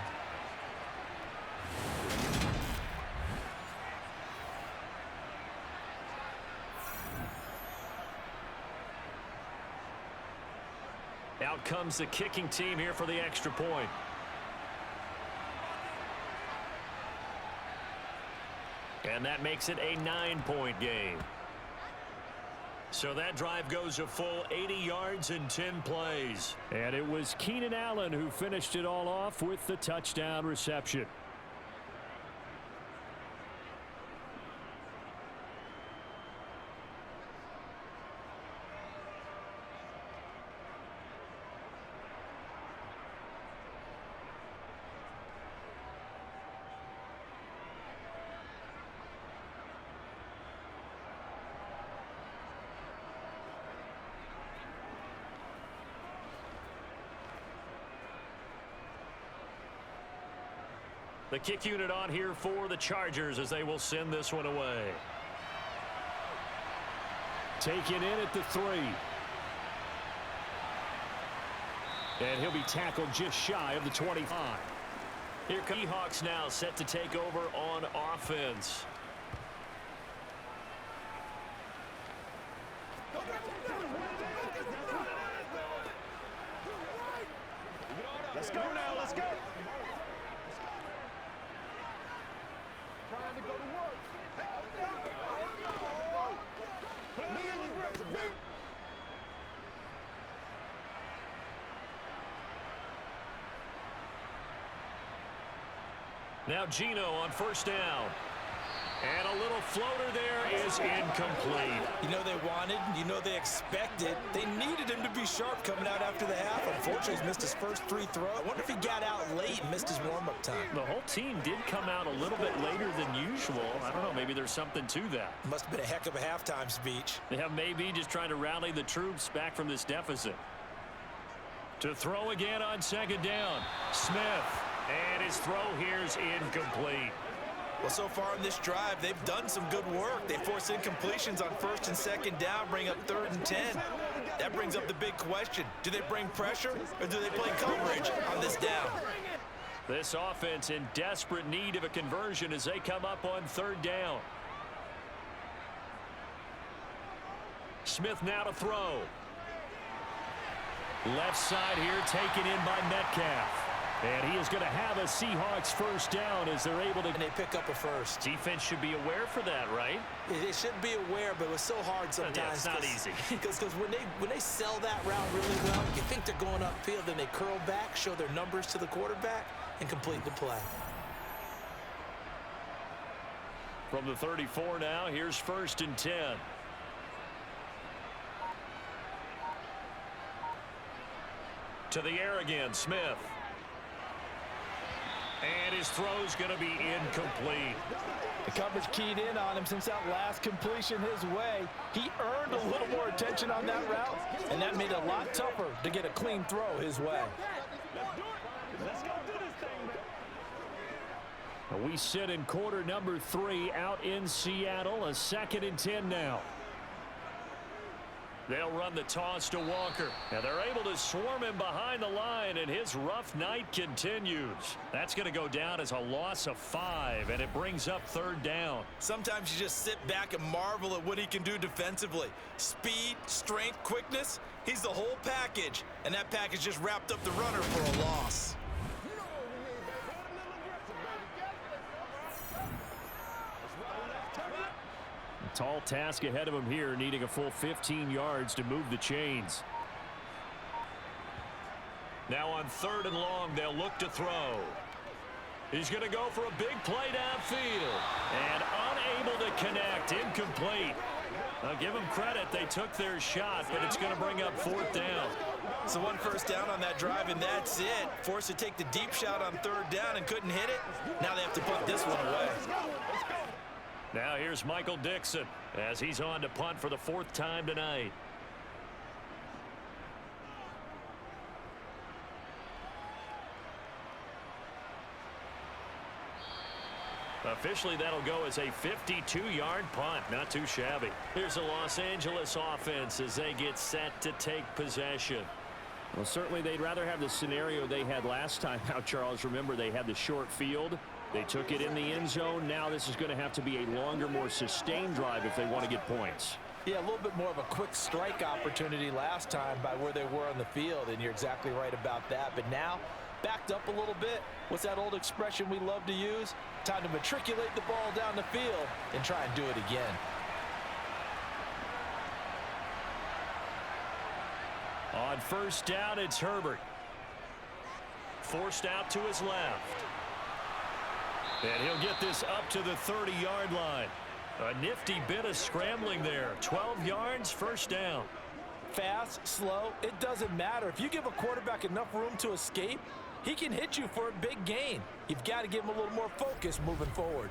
Out comes the kicking team here for the extra point. And that makes it a 9-point game. So that drive goes a full 80 yards in 10 plays. And it was Keenan Allen who finished it all off with the touchdown reception. The kick unit on here for the Chargers as they will send this one away. Taken in at the 3. And he'll be tackled just shy of the 25. Here come the Seahawks now set to take over on offense. Let's go now, let's go. Trying to go to work. Now Gino on first down. And a little floater there is incomplete. You know they wanted, you know they expected. They needed him to be sharp coming out after the half. Unfortunately, he's missed his first 3 throws. I wonder if he got out late and missed his warm-up time. The whole team did come out a little bit later than usual. I don't know, maybe there's something to that. Must have been a heck of a halftime speech. Yeah, maybe just trying to rally the troops back from this deficit. To throw again on second down. Smith. And his throw here's incomplete. Well, so far in this drive, they've done some good work. They force incompletions on first and second down, bring up 3rd and 10. That brings up the big question. Do they bring pressure or do they play coverage on this down? This offense in desperate need of a conversion as they come up on 3rd down. Smith now to throw. Left side here taken in by Metcalf. And he is going to have a Seahawks first down as they're able to... And they pick up a first. Defense should be aware for that, right? It should be aware, but it was so hard sometimes. Yeah, it's not easy. Because when they sell that route really well, you think they're going upfield, then they curl back, show their numbers to the quarterback, and complete the play. From the 34 now, here's 1st and 10. To the air again, Smith. And his throw's going to be incomplete. The coverage keyed in on him since that last completion his way. He earned a little more attention on that route, and that made it a lot tougher to get a clean throw his way. Let's go do this thing, man. We sit in quarter number 3 out in Seattle. A 2nd and 10 now. They'll run the toss to Walker. Now they're able to swarm him behind the line, and his rough night continues. That's going to go down as a loss of 5, and it brings up 3rd down. Sometimes you just sit back and marvel at what he can do defensively. Speed, strength, quickness, he's the whole package. And that package just wrapped up the runner for a loss. Tall task ahead of him here, needing a full 15 yards to move the chains. Now on 3rd and long, they'll look to throw. He's going to go for a big play downfield. And unable to connect, incomplete. I'll give them credit, they took their shot, but it's going to bring up 4th down. So 1 first down on that drive, and that's it. Forced to take the deep shot on 3rd down and couldn't hit it. Now they have to punt this one away. Now here's Michael Dixon as he's on to punt for the 4th time tonight. Officially, that'll go as a 52-yard punt. Not too shabby. Here's the Los Angeles offense as they get set to take possession. Well, certainly they'd rather have the scenario they had last time out, Charles. Remember, they had the short field. They took it in the end zone. Now this is going to have to be a longer, more sustained drive if they want to get points. Yeah, a little bit more of a quick strike opportunity last time by where they were on the field, and you're exactly right about that. But now, backed up a little bit. What's that old expression we love to use? Time to matriculate the ball down the field and try and do it again. On 1st down, it's Herbert. Forced out to his left. And he'll get this up to the 30-yard line. A nifty bit of scrambling there. 12 yards, 1st down. Fast, slow, it doesn't matter. If you give a quarterback enough room to escape, he can hit you for a big gain. You've got to give him a little more focus moving forward.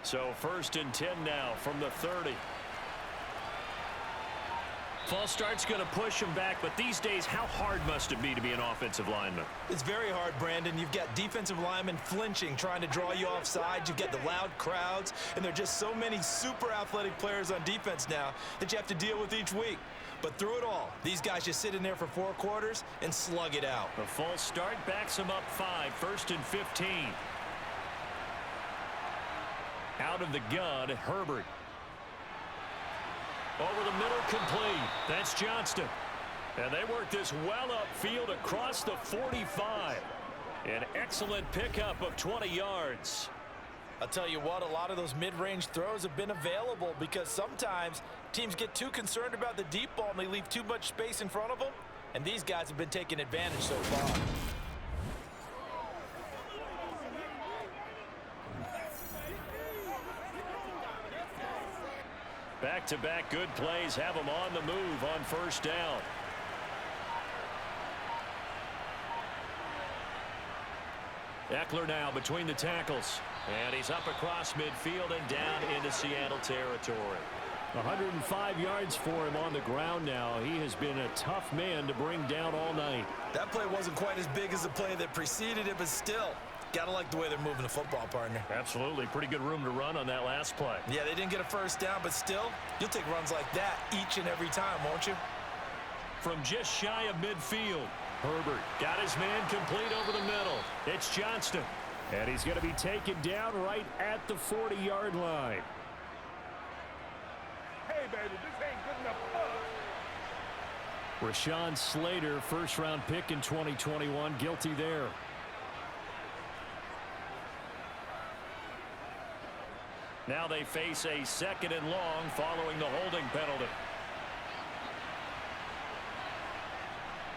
So 1st and 10 now from the 30. False start's going to push him back, but these days, how hard must it be to be an offensive lineman? It's very hard, Brandon. You've got defensive linemen flinching, trying to draw you off sides. You've got the loud crowds, and there are just so many super athletic players on defense now that you have to deal with each week. But through it all, these guys just sit in there for 4 quarters and slug it out. The false start backs him up 5, 1st and 15. Out of the gun, Herbert. Over the middle, complete. That's Johnston. And they work this well upfield across the 45. An excellent pickup of 20 yards. I'll tell you what, a lot of those mid-range throws have been available because sometimes teams get too concerned about the deep ball and they leave too much space in front of them, and these guys have been taking advantage so far. Back-to-back good plays have them on the move on first down. Eckler now between the tackles. And he's up across midfield and down into Seattle territory. 105 yards for him on the ground now. He has been a tough man to bring down all night. That play wasn't quite as big as the play that preceded it, but still, gotta like the way they're moving the football, partner. Absolutely. Pretty good room to run on that last play. Yeah, they didn't get a first down, but still, you'll take runs like that each and every time, won't you? From just shy of midfield, Herbert got his man complete over the middle. It's Johnston. And he's going to be taken down right at the 40-yard line. Hey, baby, this ain't good enough for us. Rashawn Slater, first-round pick in 2021, guilty there. Now they face a second and long following the holding penalty.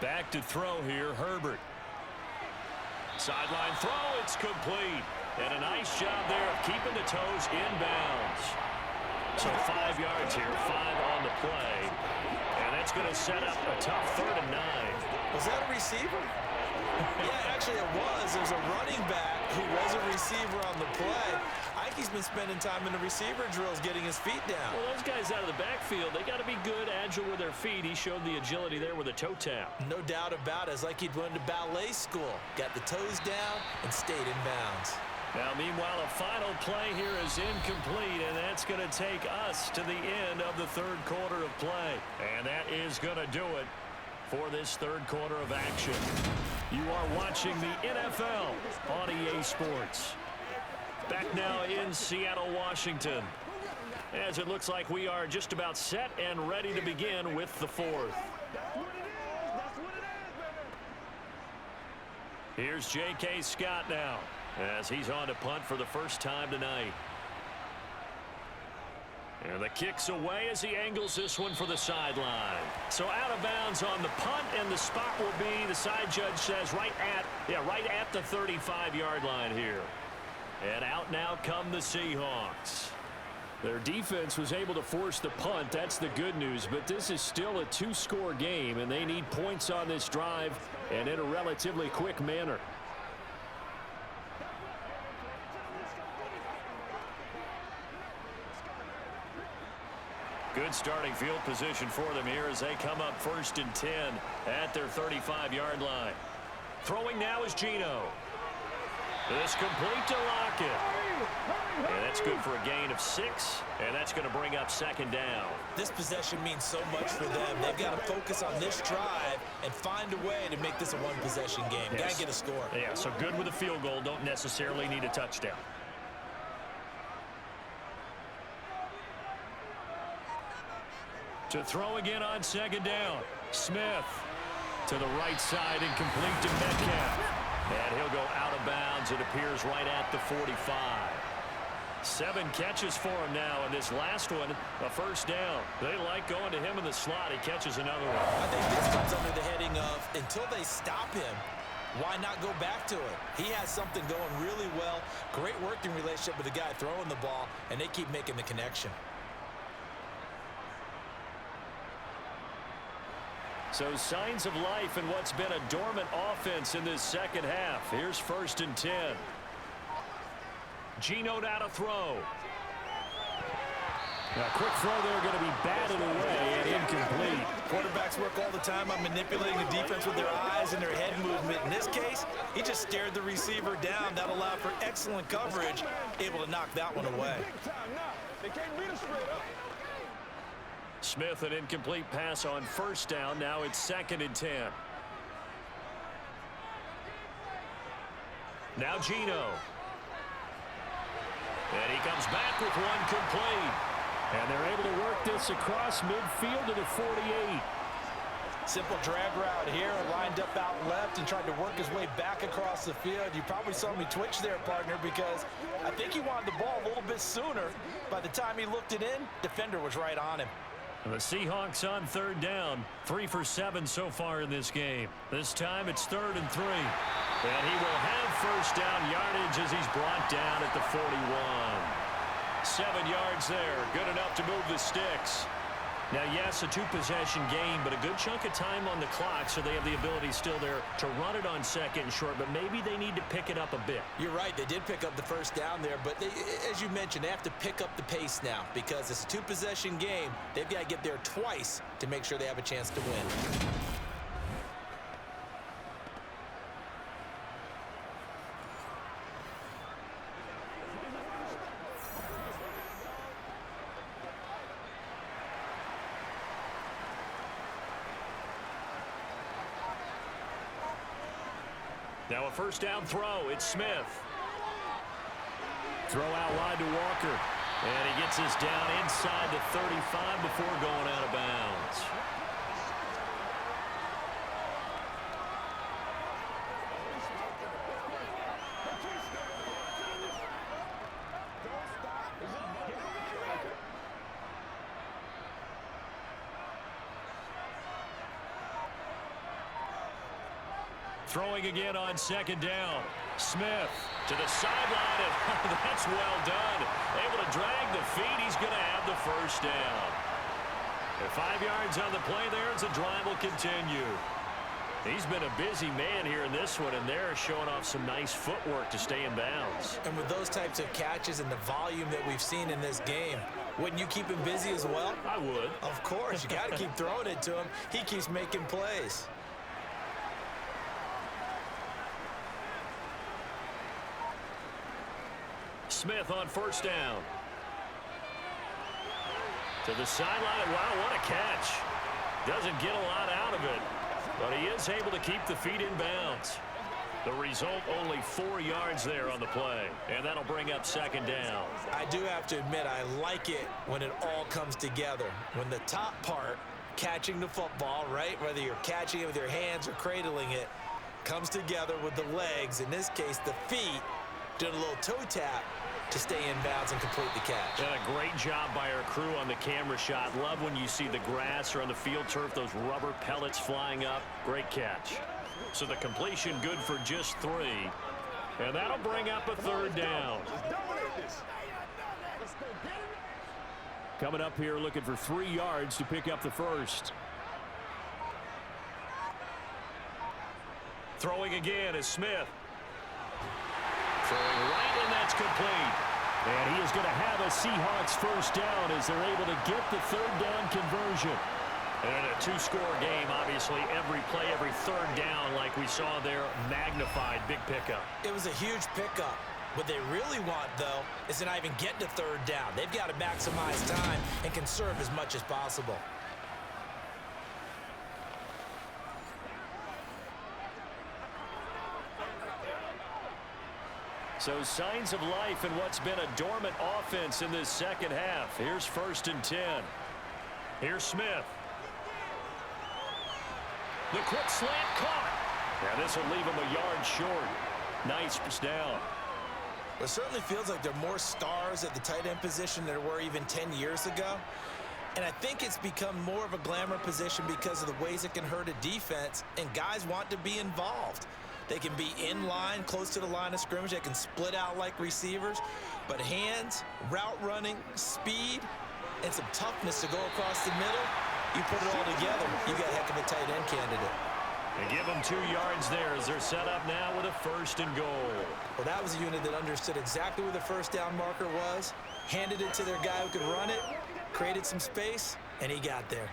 Back to throw here, Herbert. Sideline throw, it's complete. And a nice job there of keeping the toes inbounds. So 5 yards here, 5 on the play. And that's going to set up a tough 3rd and 9. Was that a receiver? Yeah, actually it was. There's a running back who was a receiver on the play. I think he's been spending time in the receiver drills getting his feet down. Well, those guys out of the backfield, they got to be good, agile with their feet. He showed the agility there with a toe tap. No doubt about it. It's like he'd went to ballet school. Got the toes down and stayed in bounds. Now, meanwhile, a final play here is incomplete, and that's going to take us to the end of the 3rd quarter of play. And that is going to do it for this 3rd quarter of action. You are watching the NFL on EA Sports. Back now in Seattle, Washington, as it looks like we are just about set and ready to begin with the 4th. Here's J.K. Scott now, as he's on to punt for the first time tonight. And the kick's away as he angles this one for the sideline. So out of bounds on the punt, and the spot will be, the side judge says, right at the 35-yard line here. And out now come the Seahawks. Their defense was able to force the punt. That's the good news. But this is still a 2-score game, and they need points on this drive and in a relatively quick manner. Good starting field position for them here as they come up 1st and 10 at their 35-yard line. Throwing now is Geno. This complete to Lockett. And that's good for a gain of 6, and that's going to bring up 2nd down. This possession means so much for them. They've got to focus on this drive and find a way to make this a one-possession game. Yes. Got to get a score. Yeah, so good with a field goal. Don't necessarily need a touchdown. To throw again on 2nd down. Smith to the right side, incomplete to Metcalf. And he'll go out of bounds. It appears right at the 45. 7 catches for him now, and this last one, a 1st down. They like going to him in the slot. He catches another one. I think this comes under the heading of, until they stop him, why not go back to it? He has something going really well. Great working relationship with the guy throwing the ball, and they keep making the connection. So signs of life in what's been a dormant offense in this 2nd half. Here's 1st and 10. Geno now to throw. A quick throw there, going to be batted away and incomplete. Quarterbacks work all the time on manipulating the defense with their eyes and their head movement. In this case, he just stared the receiver down. That allowed for excellent coverage, able to knock that one away. They can't beat us straight up. Smith, an incomplete pass on 1st down. Now it's 2nd and 10. Now Geno. And he comes back with one complete. And they're able to work this across midfield to the 48. Simple drag route here, lined up out left and tried to work his way back across the field. You probably saw me twitch there, partner, because I think he wanted the ball a little bit sooner. By the time he looked it in, defender was right on him. And the Seahawks on third down, 3 for 7 so far in this game. This time it's 3rd and 3. And he will have first down yardage as he's brought down at the 41. 7 yards there, good enough to move the sticks. Now, yes, a 2-possession game, but a good chunk of time on the clock, so they have the ability still there to run it on 2nd and short, but maybe they need to pick it up a bit. You're right, they did pick up the first down there, but they, as you mentioned, they have to pick up the pace now because it's a 2-possession game. They've got to get there twice to make sure they have a chance to win. Now a first down throw. It's Smith. Throw out wide to Walker. And he gets this down inside the 35 before going out of bounds. Throwing again on 2nd down. Smith to the sideline, and that's well done. Able to drag the feet. He's going to have the first down. And 5 yards on the play there as the drive will continue. He's been a busy man here in this one, and they're showing off some nice footwork to stay in bounds. And with those types of catches and the volume that we've seen in this game, wouldn't you keep him busy as well? I would. Of course. You got to keep throwing it to him. He keeps making plays. Smith on first down. To the sideline. Wow, what a catch. Doesn't get a lot out of it, but he is able to keep the feet in bounds. The result, only 4 yards there on the play, and that'll bring up 2nd down. I do have to admit, I like it when it all comes together. When the top part, catching the football, right, whether you're catching it with your hands or cradling it, comes together with the legs, in this case the feet, doing a little toe tap to stay in bounds and complete the catch. And a great job by our crew on the camera shot. Love when you see the grass or on the field turf, those rubber pellets flying up. Great catch. So the completion good for just 3. And that'll bring up a 3rd down. Coming up here looking for 3 yards to pick up the first. Throwing again is Smith. Throwing right, and that's complete. And he is going to have a Seahawks first down as they're able to get the 3rd down conversion. And in a 2-score game, obviously, every play, every 3rd down, like we saw there, magnified, big pickup. It was a huge pickup. What they really want, though, is to not even get to 3rd down. They've got to maximize time and conserve as much as possible. So signs of life in what's been a dormant offense in this second half. Here's 1st and 10. Here's Smith. The quick slant caught. Yeah, this will leave him a yard short. Nice down. It certainly feels like there are more stars at the tight end position than there were even 10 years ago. And I think it's become more of a glamour position because of the ways it can hurt a defense, and guys want to be involved. They can be in line, close to the line of scrimmage. They can split out like receivers. But hands, route running, speed, and some toughness to go across the middle, you put it all together, you got a heck of a tight end candidate. They give them 2 yards there as they're set up now with a 1st and goal. Well, that was a unit that understood exactly where the first down marker was, handed it to their guy who could run it, created some space, and he got there.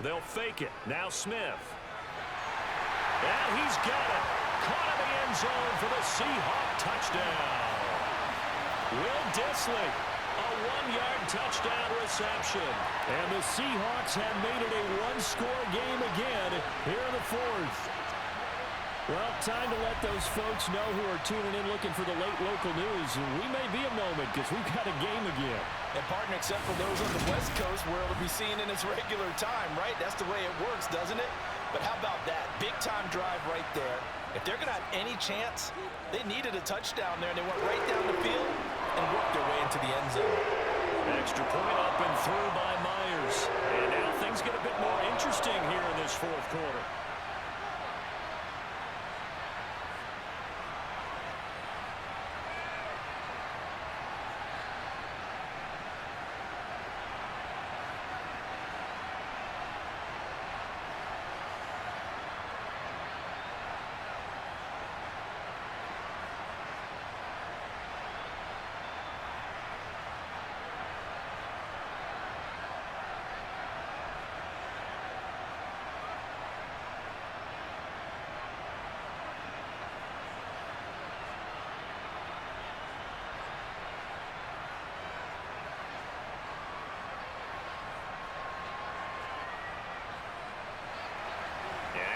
They'll fake it. Now Smith. And he's got it. Caught in the end zone for the Seahawk touchdown. Will Dissly, a 1-yard touchdown reception. And the Seahawks have made it a 1-score game again here in the 4th. Well, time to let those folks know who are tuning in looking for the late local news. We may be a moment because we've got a game again. And partner, except for those on the West Coast where it'll be seen in its regular time, right? That's the way it works, doesn't it? But how about that? Big-time drive right there. If they're going to have any chance, they needed a touchdown there, and they went right down the field and worked their way into the end zone. Extra point up and through by Myers. And now things get a bit more interesting here in this fourth quarter.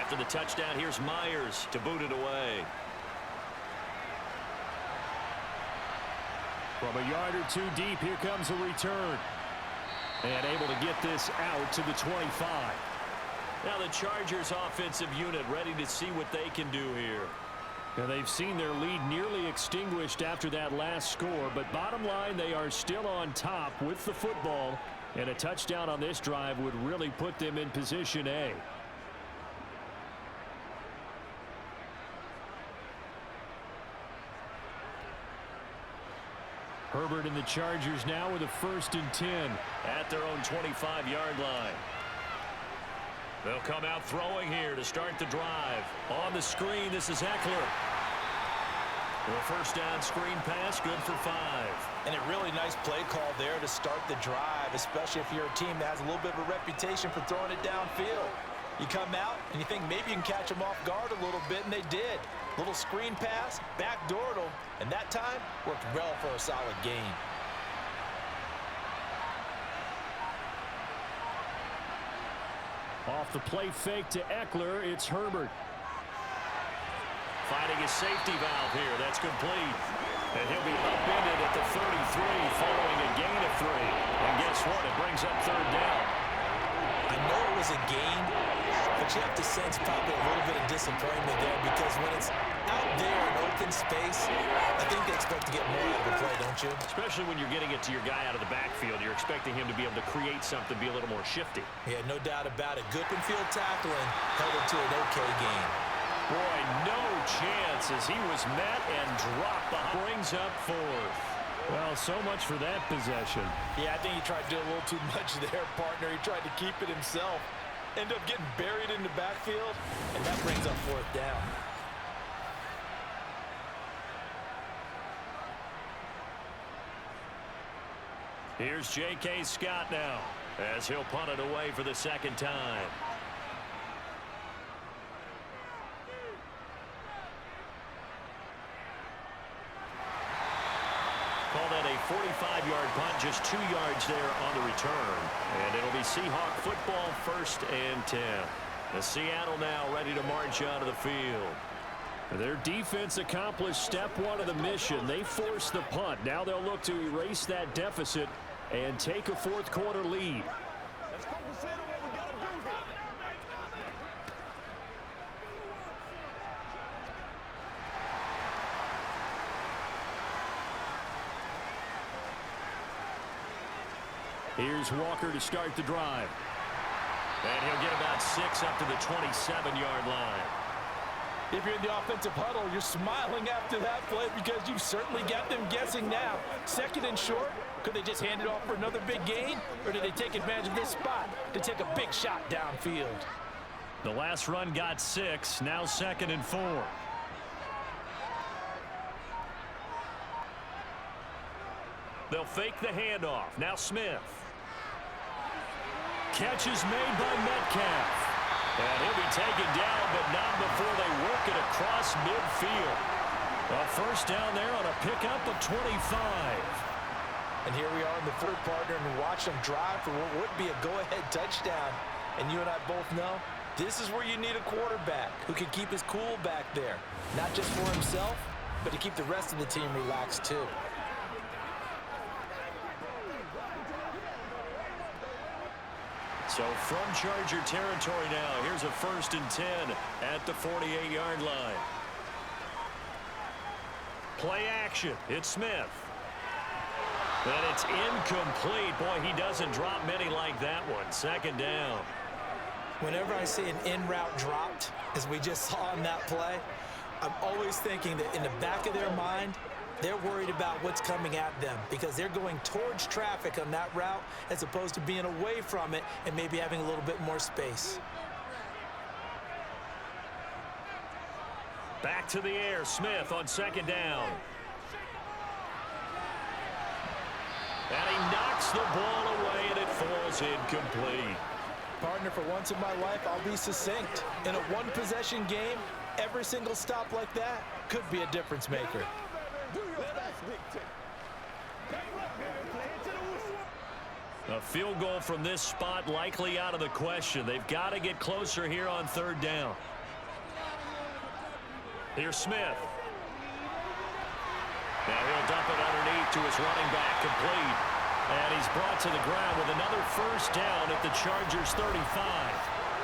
After the touchdown, here's Myers to boot it away. From a yard or two deep, here comes a return. And able to get this out to the 25. Now the Chargers offensive unit ready to see what they can do here. Now they've seen their lead nearly extinguished after that last score, but bottom line, they are still on top with the football, and a touchdown on this drive would really put them in position A. Herbert and the Chargers now with a 1st and 10 at their own 25-yard line. They'll come out throwing here to start the drive. On the screen, this is Eckler. The first down screen pass, good for 5. And a really nice play call there to start the drive, especially if you're a team that has a little bit of a reputation for throwing it downfield. You come out and you think maybe you can catch them off guard a little bit, and they did. Little screen pass, backdoored them, and that time worked well for a solid gain. Off the play fake to Eckler, it's Herbert. Finding his safety valve here, that's complete. And he'll be upended at the 33 following a gain of 3. And guess what? It brings up 3rd down. I know it was a gain, but you have to sense probably a little bit of disappointment there because when it's out there in open space, I think they expect to get more out of the play, don't you? Especially when you're getting it to your guy out of the backfield. You're expecting him to be able to create something, be a little more shifty. Yeah, no doubt about it. Good field tackling held it to an okay gain. Boy, no chance as he was met and dropped behind. Brings up 4th. Well, so much for that possession. Yeah, I think he tried to do a little too much there, partner. He tried to keep it himself. End up getting buried in the backfield, and that brings up 4th down. Here's J.K. Scott now as he'll punt it away for the 2nd time. Call that a 45-yard punt, just 2 yards there on the return. And it'll be Seahawk football, 1st and 10. The Seattle now ready to march out of the field. Their defense accomplished step 1 of the mission. They forced the punt. Now they'll look to erase that deficit and take a 4th quarter lead. Here's Walker to start the drive. And he'll get about 6 up to the 27-yard line. If you're in the offensive huddle, you're smiling after that play because you've certainly got them guessing now. 2nd and short, could they just hand it off for another big gain? Or did they take advantage of this spot to take a big shot downfield? The last run got 6, now 2nd and 4. They'll fake the handoff. Now Smith. Catch is made by Metcalf. And he'll be taken down, but not before they work it across midfield. A 1st down there on a pickup of 25. And here we are in the 3rd partner and watch them drive for what would be a go-ahead touchdown. And you and I both know This is where you need a quarterback who can keep his cool back there. Not just for himself, but to keep the rest of the team relaxed too. So from Charger territory now, here's a 1st and 10 at the 48-yard line. Play action. It's Smith. And it's incomplete. Boy, he doesn't drop many like that one. 2nd down. Whenever I see an in-route dropped, as we just saw in that play, I'm always thinking that in the back of their mind, they're worried about what's coming at them because they're going towards traffic on that route as opposed to being away from it and maybe having a little bit more space. Back to the air. Smith on 2nd down. And he knocks the ball away, and it falls incomplete. Partner, for once in my life, I'll be succinct. In a one-possession game, every single stop like that could be a difference maker. A field goal from this spot likely out of the question. They've got to get closer here on 3rd down. Here's Smith. Now he'll dump it underneath to his running back, complete. And he's brought to the ground with another 1st down at the Chargers' 35.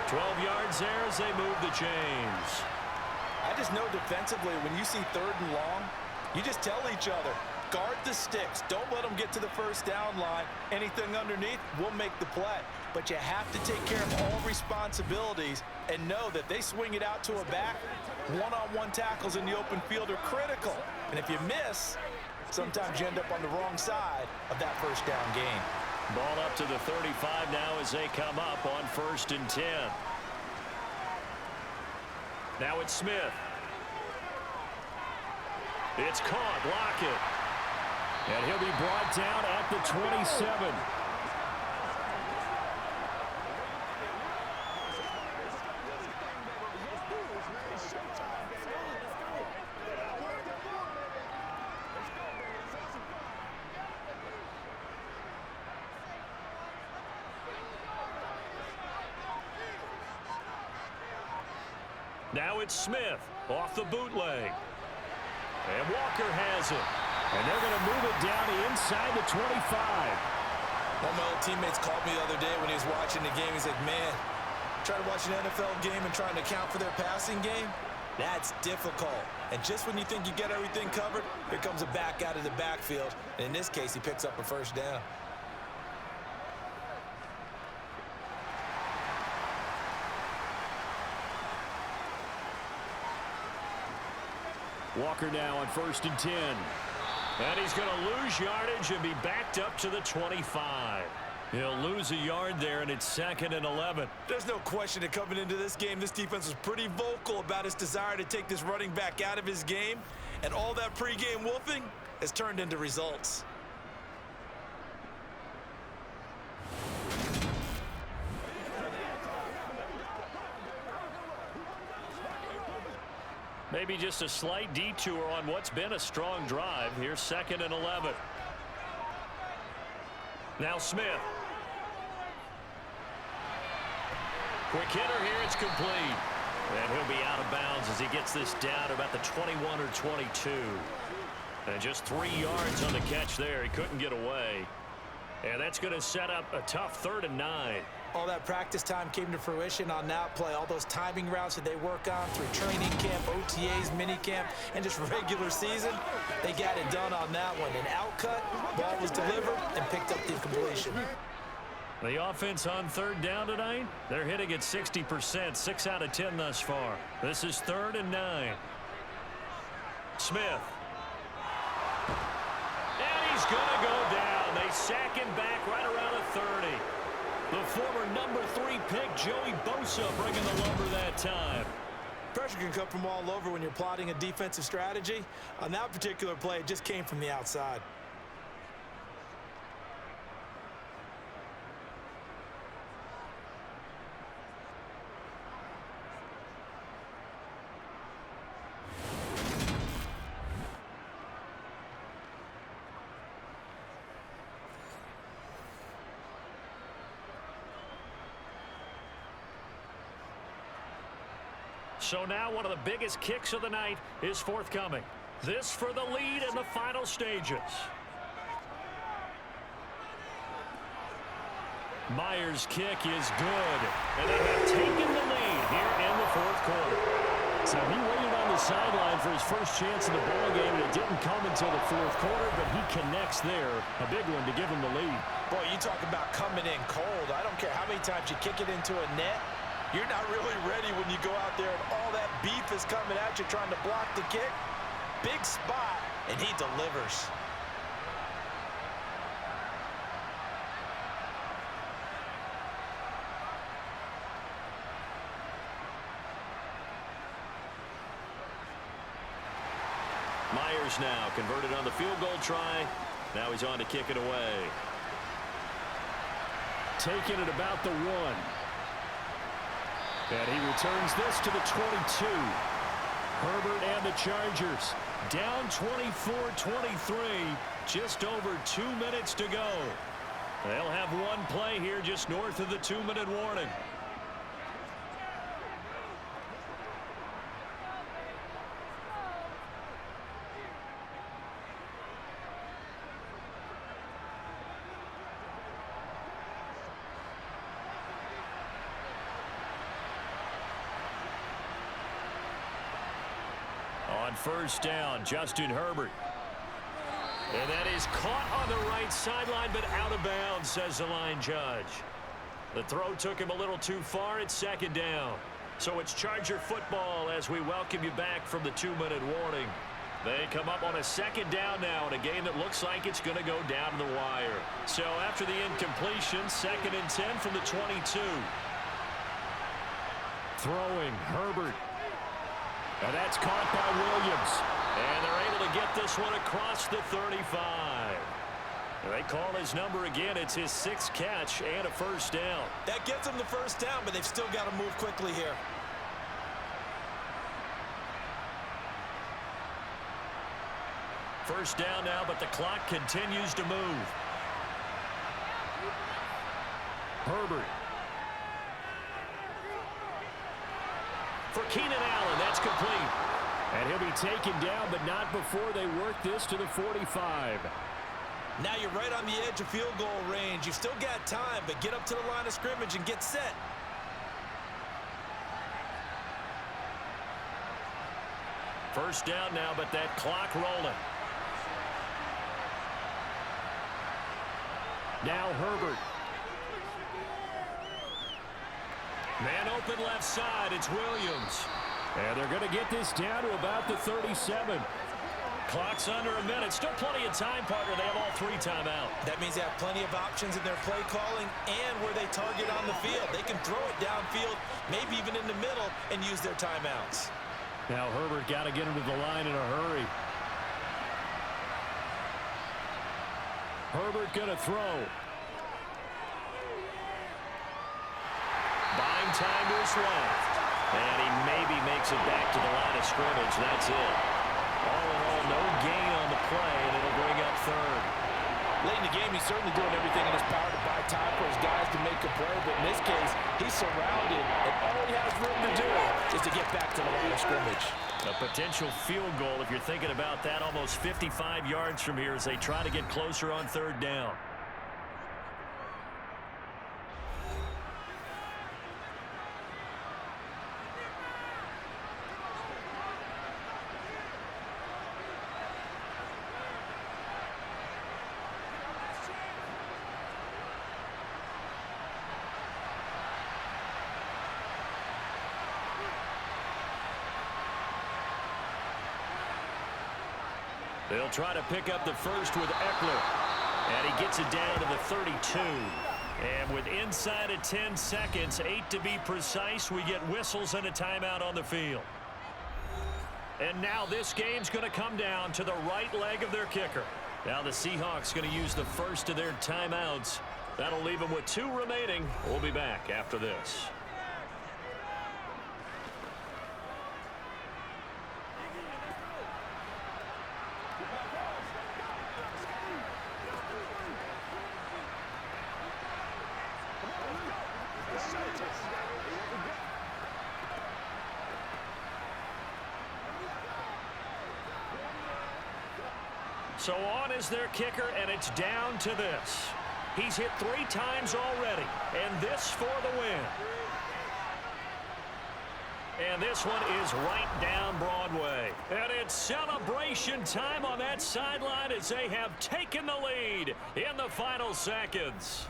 12 yards there as they move the chains. I just know defensively, when you see 3rd and long, you just tell each other, guard the sticks. Don't let them get to the 1st down line. Anything underneath will make the play. But you have to take care of all responsibilities and know that they swing it out to a back. One-on-one tackles in the open field are critical. And if you miss, sometimes you end up on the wrong side of that 1st down gain. Ball up to the 35 now as they come up on 1st and 10. Now it's Smith. It's caught. Lockett. And he'll be brought down at the 27. Now it's Smith off the bootleg. And Walker has it. And they're going to move it down inside the 25. One of my old teammates called me the other day when he was watching the game. He's like, man, trying to watch an NFL game and trying to account for their passing game, that's difficult. And just when you think you get everything covered, here comes a back out of the backfield. And in this case, he picks up a 1st down. Walker now on 1st and 10. And he's going to lose yardage and be backed up to the 25. He'll lose a yard there, and it's 2nd and 11. There's no question that coming into this game, this defense was pretty vocal about his desire to take this running back out of his game. And all that pregame wolfing has turned into results. Maybe just a slight detour on what's been a strong drive. Here's 2nd and 11. Now Smith. Quick hitter here. It's complete. And he'll be out of bounds as he gets this down to about the 21 or 22. And just 3 yards on the catch there. He couldn't get away. And that's going to set up a tough 3rd and 9. All that practice time came to fruition on that play. All those timing routes that they work on through training camp, OTAs, mini camp, and just regular season, they got it done on that one. An outcut, ball was delivered, and picked up the completion. The offense on 3rd down tonight, they're hitting at 60%, 6 out of 10 thus far. This is 3rd and 9. Smith. And he's going to go down. They sack him back right around the 30. The former number 3 pick, Joey Bosa, bringing the lumber that time. Pressure can come from all over when you're plotting a defensive strategy. On that particular play, it just came from the outside. So now one of the biggest kicks of the night is forthcoming. This for the lead in the final stages. Myers' kick is good, and they have taken the lead here in the fourth quarter. So he waited on the sideline for his first chance in the ballgame, and it didn't come until the fourth quarter, but he connects there. A big one to give him the lead. Boy, you talk about coming in cold. I don't care how many times you kick it into a net. You're not really ready when you go out there and all that beef is coming at you trying to block the kick. Big spot, and he delivers. Myers now converted on the field goal try. Now he's on to kick it away. Taking it about the 1. And he returns this to the 22. Herbert and the Chargers down 24-23. Just over 2 minutes to go. They'll have one play here just north of the 2-minute warning. On first down, Justin Herbert. And that is caught on the right sideline, but out of bounds, says the line judge. The throw took him a little too far. It's second down. So it's Charger football as we welcome you back from the 2-minute warning. They come up on a second down now in a game that looks like it's going to go down to the wire. So after the incompletion, 2nd and 10 from the 22. Throwing, Herbert. And that's caught by Williams. And they're able to get this one across the 35. They call his number again. It's his 6th catch and a first down. That gets them the first down, but they've still got to move quickly here. First down now, but the clock continues to move. Herbert. For Keenan Allen, that's complete. And he'll be taken down, but not before they work this to the 45. Now you're right on the edge of field goal range. You've still got time, but get up to the line of scrimmage and get set. First down now, but that clock rolling. Now Herbert. Man open left side, it's Williams. And they're going to get this down to about the 37. Clock's under a minute. Still plenty of time, partner. They have all 3 timeouts. That means they have plenty of options in their play calling and where they target on the field. They can throw it downfield, maybe even in the middle, and use their timeouts. Now Herbert got to get him to the line in a hurry. Herbert going to throw. Buying time to his left. And he maybe makes it back to the line of scrimmage. That's it. All in all, no gain on the play, and it'll bring up 3rd. Late in the game, he's certainly doing everything in his power to buy time for his guys to make a play. But in this case, he's surrounded, and all he has room to do is to get back to the line of scrimmage. A potential field goal, if you're thinking about that, almost 55 yards from here as they try to get closer on 3rd down. They'll try to pick up the first with Eckler. And he gets it down to the 32. And with inside of 10 seconds, 8 to be precise, we get whistles and a timeout on the field. And now this game's going to come down to the right leg of their kicker. Now the Seahawks going to use the first of their timeouts. That'll leave them with 2 remaining. We'll be back after this. So on is their kicker, and it's down to this. He's hit 3 times already, and this for the win. And this one is right down Broadway. And it's celebration time on that sideline as they have taken the lead in the final seconds.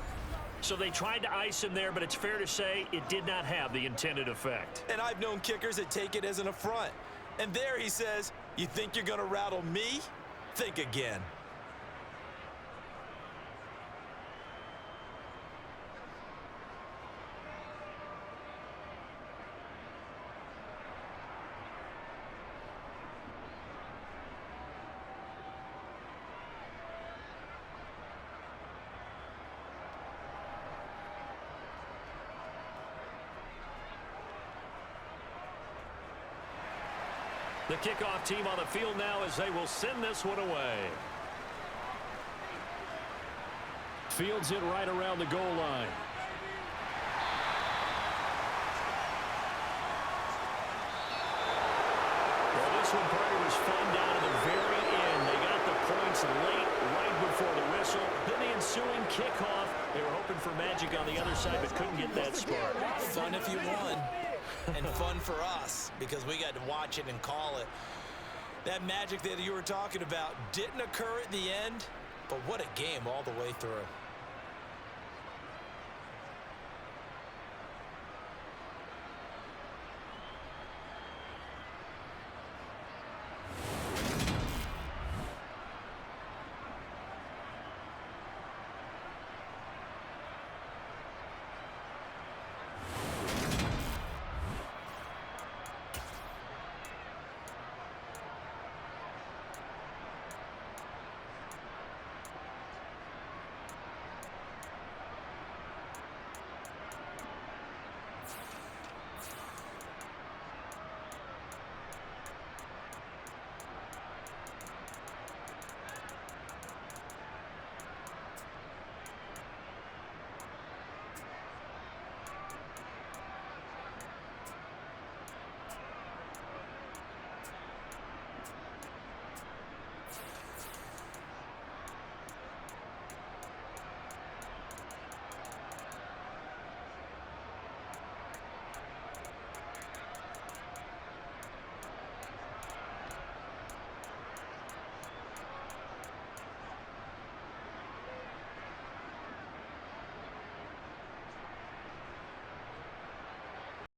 So they tried to ice him there, but it's fair to say it did not have the intended effect. And I've known kickers that take it as an affront. And there he says, you think you're going to rattle me? Think again. The kickoff team on the field now as they will send this one away. Fields it right around the goal line. Well, this one, Parker, was fun down to the very end. They got the points late, right before the whistle. Then the ensuing kickoff. They were hoping for magic on the other side, but couldn't get that spark. Fun if you won. And fun for us because we got to watch it and call it. That magic that you were talking about didn't occur at the end, but what a game all the way through.